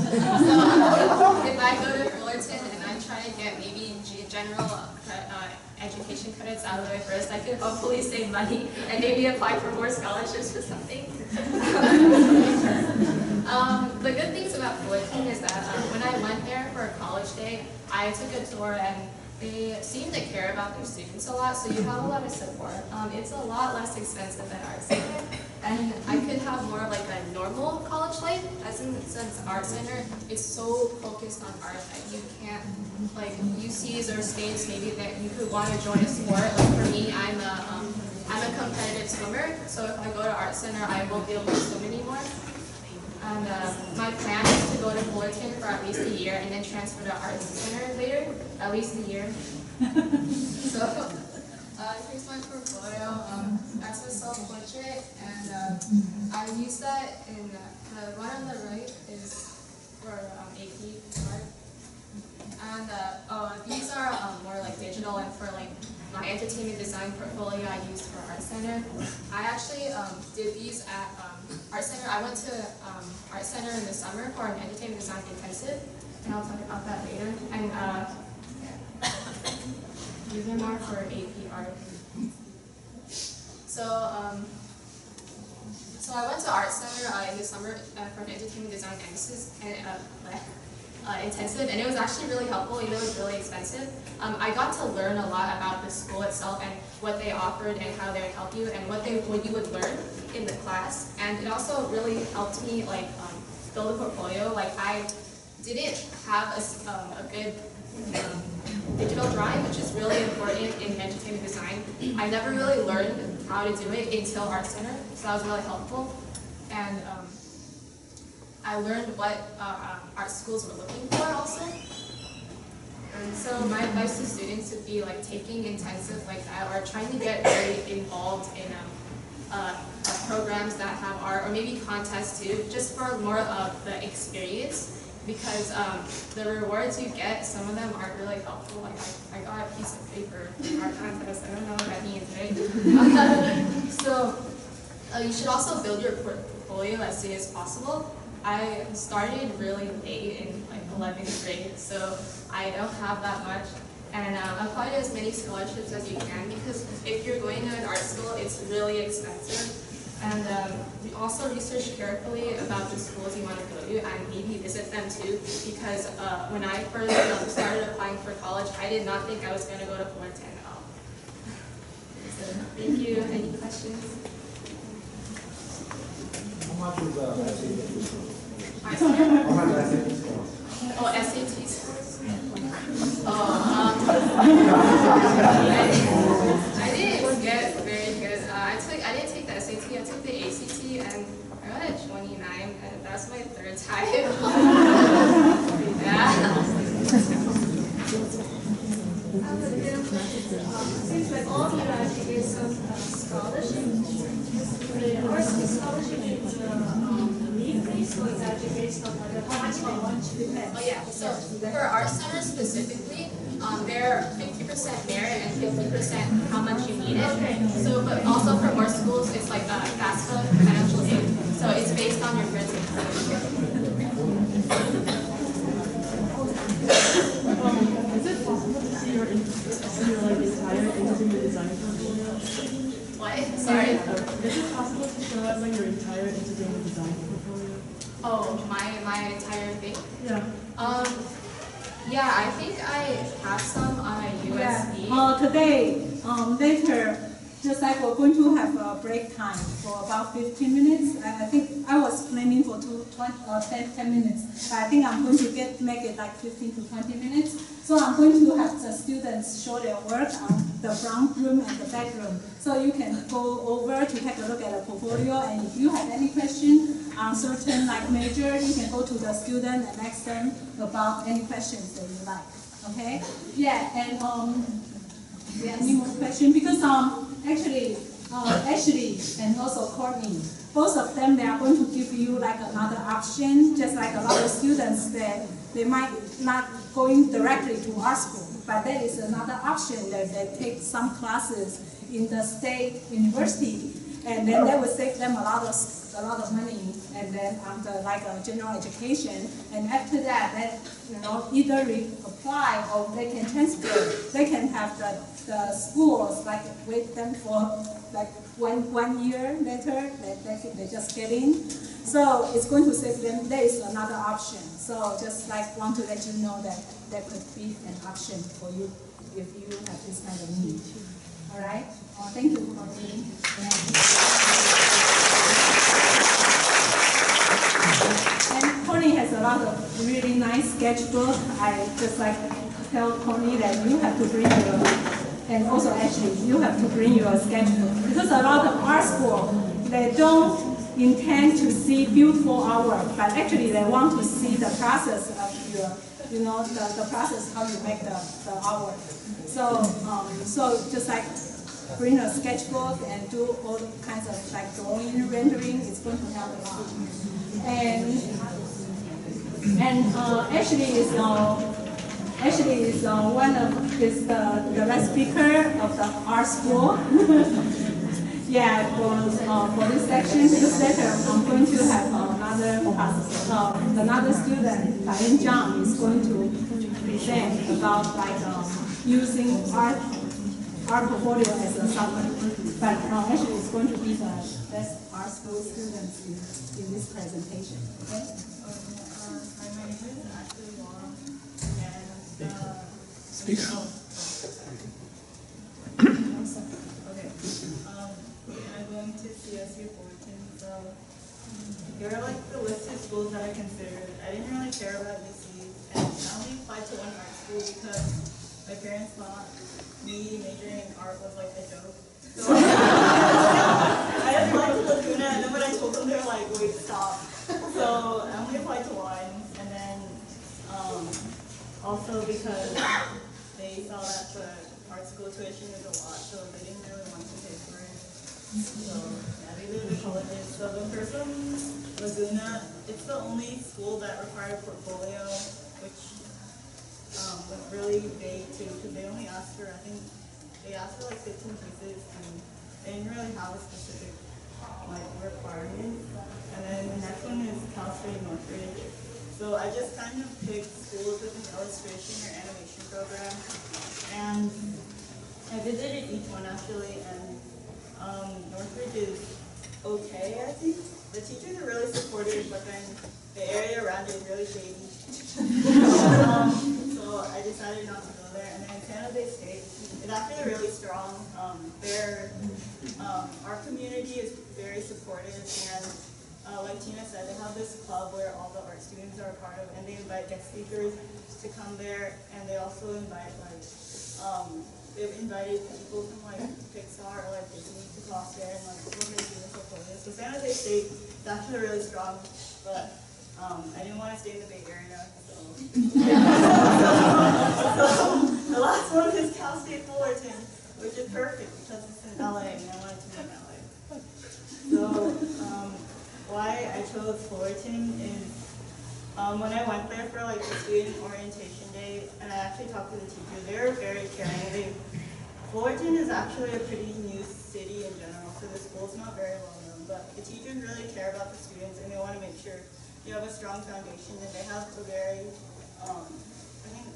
if I go to Fullerton and I try to get maybe general education credits out of the way first, I could hopefully save money and maybe apply for more scholarships or something. The good things about Fullerton is that when I went there for a college day, I took a tour and they seem to care about their students a lot, so you have a lot of support. It's a lot less expensive than Art Center, and I could have more like a normal college life, since Art Center is so focused on art that you can't, like UCs or states maybe that you could want to join a sport. Like for me, I'm a competitive swimmer, so if I go to Art Center, I won't be able to swim anymore. And my plan is to go to Fullerton for at least a year and then transfer to Art Center later, at least a year. So here's my portfolio. That's a self-portrait, and I use that in the one on the right is for AP art. And these are more like digital, and for like my entertainment design portfolio I used for Art Center. I actually did these at Art Center. I went to Art Center in the summer for an entertainment design intensive, and I'll talk about that later. And these are more for AP art. So I went to Art Center in the summer for an entertainment design intensive, and it was actually really helpful, even though it was really expensive. I got to learn a lot about the school itself and what they offered and how they would help you and what you would learn in the class. And it also really helped me like build a portfolio. Like I didn't have a good digital drawing, which is really important in entertainment design. I never really learned how to do it until Art Center, so that was really helpful. And I learned what art schools were looking for also. And so my advice to students would be like taking intensive like that, or trying to get very involved in programs that have art, or maybe contests too, just for more of the experience. Because the rewards you get, some of them aren't really helpful. Like I got a piece of paper in art contest. I don't know what that means, right? So you should also build your portfolio as soon as possible. I started really late in like 11th grade, so I don't have that much. And apply to as many scholarships as you can, because if you're going to an art school, it's really expensive. And also research carefully about the schools you want to go to, and maybe visit them too, because when I first started applying for college, I did not think I was going to go to Fullerton at all. So, thank you. Any questions? How much is SAT? How much SAT scores? Oh, SAT scores? I didn't get very good. I didn't take the SAT, I took the ACT, and I got a 29, and that's my third time. Yeah. Seems like all of you actually get some scholarship. The first scholarship is need-based, or is actually based on like how much they want to pay? Oh yeah, so for Art Center specifically, they're 50% merit and 50% how much you need it. So, but also for more schools, it's like FAFSA, financial aid. So it's based on your grades. Is it possible to see your like entire entertainment design portfolio? What? Sorry. Is it possible to show us like your entire entertainment design portfolio? Oh, my entire thing? Yeah. Yeah, I think I have some on a USB. Yeah. Today, later, just like we're going to have a break time for about 15 minutes. I think I was planning for 10 minutes, but I think I'm going to make it like 15 to 20 minutes. So I'm going to have the students show their work on the front room and the back room. So you can go over to take a look at the portfolio, and if you have any question on certain like major, you can go to the student and ask them about any questions that you like. Okay? Yeah, and any more questions? Because actually, Ashley and also Courtney, both of them, they are going to give you like another option, just like a lot of students that they might not going directly to art school, but there is another option that they take some classes in the state university, and then that will save them a lot of money, and then after like a general education, and after that, either apply or they can transfer. They can have the schools like wait them for like one year later, they just get in. So it's going to save them. There is another option. So just like want to let you know that there could be an option for you if you have this kind of need. All right. Thank you for listening. And Connie has a lot of really nice sketchbook. I just like tell Connie that you have to bring your, and also actually you have to bring your sketchbook, because a lot of art school, they don't intend to see beautiful artwork, but actually they want to see the process of your, the process how you make the artwork. So, so just like bring a sketchbook and do all kinds of like drawing, rendering, it's going to help a lot. And Ashley is one of the last speaker of the art school. Yeah, for this section, because later I'm going to have another student, Diane Zhang, is going to present about like using art portfolio as a software. But actually, it's going to be the best art school students in this presentation. Okay. Hi, my name is Ashley Wong, and speak up. I'm going to CSU Fullerton, so here are like the list of schools that I considered. I didn't really care about UC, and I only applied to one art school because my parents thought me majoring in art was like a joke. So I applied to Laguna, and then when I told them, they were like, wait, stop. So I only applied to one, and then also because they saw that the art school tuition is a lot, so they didn't really want to pay for it. So yeah, they did the colleges. So the first one, Laguna, it's the only school that required a portfolio, which was really vague too, because they only asked for, I think, they asked for like 15 pieces, and they didn't really have a specific like requirement. And then the next one is Cal State Northridge. So I just kind of picked schools with an illustration or animation program, and I visited each one actually, and Northridge is okay, I think. The teachers are really supportive, but then the area around it is really shady. So I decided not to go there. And then San Jose State is actually really strong. Our community is very supportive, and like Tina said, they have this club where all the art students are a part of, and they invite guest speakers to come there, and they also invite like they've invited people from like Pixar or like Disney to go out there and like look at beautiful photos. So San Jose State is actually really strong, but I didn't want to stay in the Bay Area, so. The last one is Cal State Fullerton, which is perfect because it's in LA and I wanted to be in LA. So why I chose Fullerton is when I went there for like the student orientation day, and I actually talked to the teachers, they were very caring. Fullerton is actually a pretty new city in general, so the school's not very well known, but the teachers really care about the students and they want to make sure you have a strong foundation, and they have a very, I think,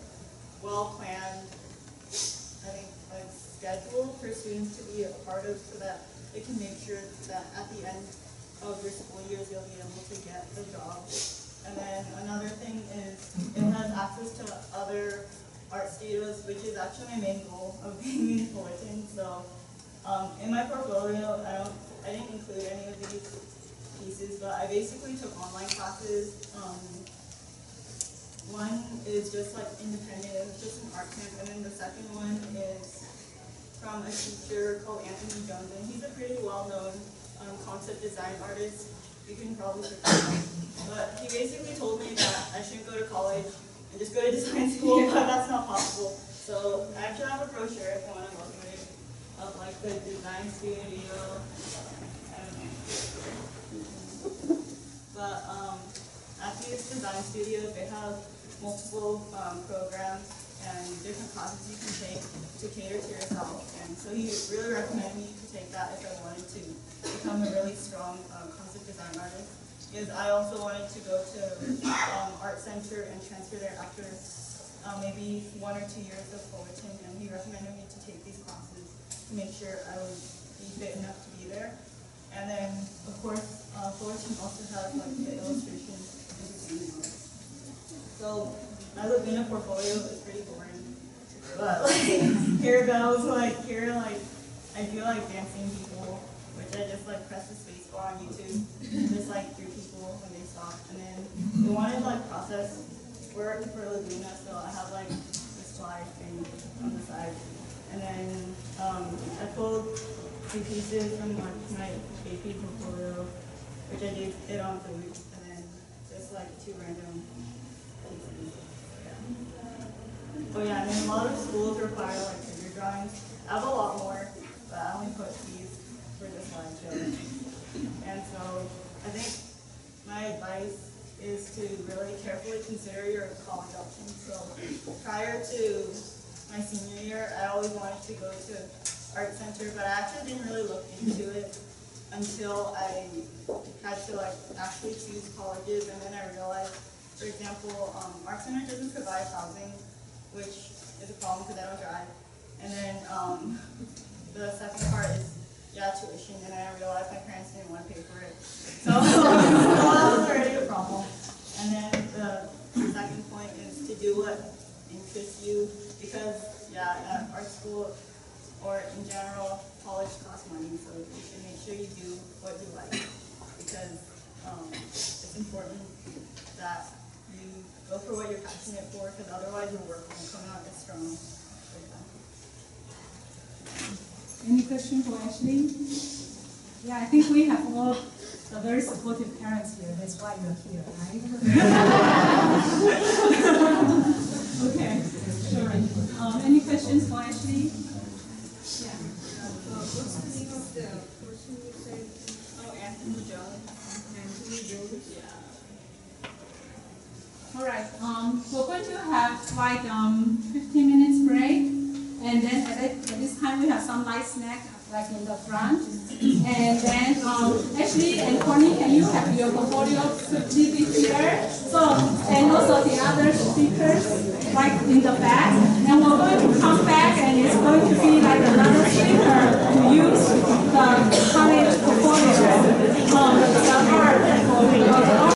well-planned, like schedule for students to be a part of, so that they can make sure that at the end of your school years you'll be able to get the job. And then another thing is it has access to other art studios, which is actually my main goal of being in Fullerton. So In my portfolio, I didn't include any of these pieces, but I basically took online classes. One is just like independent, it's just an art camp, and then the second one is from a teacher called Anthony Jones, and he's a pretty well-known concept design artist. You can probably search him up. But he basically told me that I shouldn't go to college and just go to design school, but that's not possible. So I actually have a brochure if you want to look at it, of like the design studio. I don't know. But at these design studios, they have multiple programs and different classes you can take to cater to yourself. And so he really recommended me to take that if I wanted to become a really strong concept design artist. Because I also wanted to go to art center and transfer there after maybe 1 or 2 years of Fullerton, and he recommended me to take these classes to make sure I would be fit enough to be there. And then, of course, Fullerton also has like the illustration entertainment. So my Laguna portfolio is pretty boring, but like here goes, I do like dancing people, which I just like press the space bar on YouTube, and just like through people when they stop, and then they wanted like process work for Laguna, so I have like this slide thing on the side, and then I pulled 2 pieces from like my AP portfolio, which I did on food, and then just like 2 random pieces. Oh yeah, and then a lot of schools require like figure drawings. I have a lot more, but I only put these for this slideshow. And so I think my advice is to really carefully consider your college options. So prior to my senior year, I always wanted to go to art center, but I actually didn't really look into it until I had to like actually choose colleges, and then I realized, for example, art center doesn't provide housing, which is a problem because I don't drive. And then the second part is, tuition, and then I realized my parents didn't want to pay for it. So that was already a problem. And then the second point is to do what interests you, because at art school or in general, college costs money, so you should make sure you do what you like, because it's important that you go for what you're passionate for, because otherwise your work won't come out as strong. Any question for Ashley? Yeah, I think we have all the very supportive parents here. That's why you're here, right? Okay, sure. Any questions for Ashley? Yeah. What's the name of the person you said? Oh, Anthony Jones. Anthony Jones? Yeah. All right. We're going to have like 15 minutes break. And then at this time we have some light snack like in the front. And then Ashley and Connie, can you have your portfolio leave it here? So, and also the other speakers like in the back.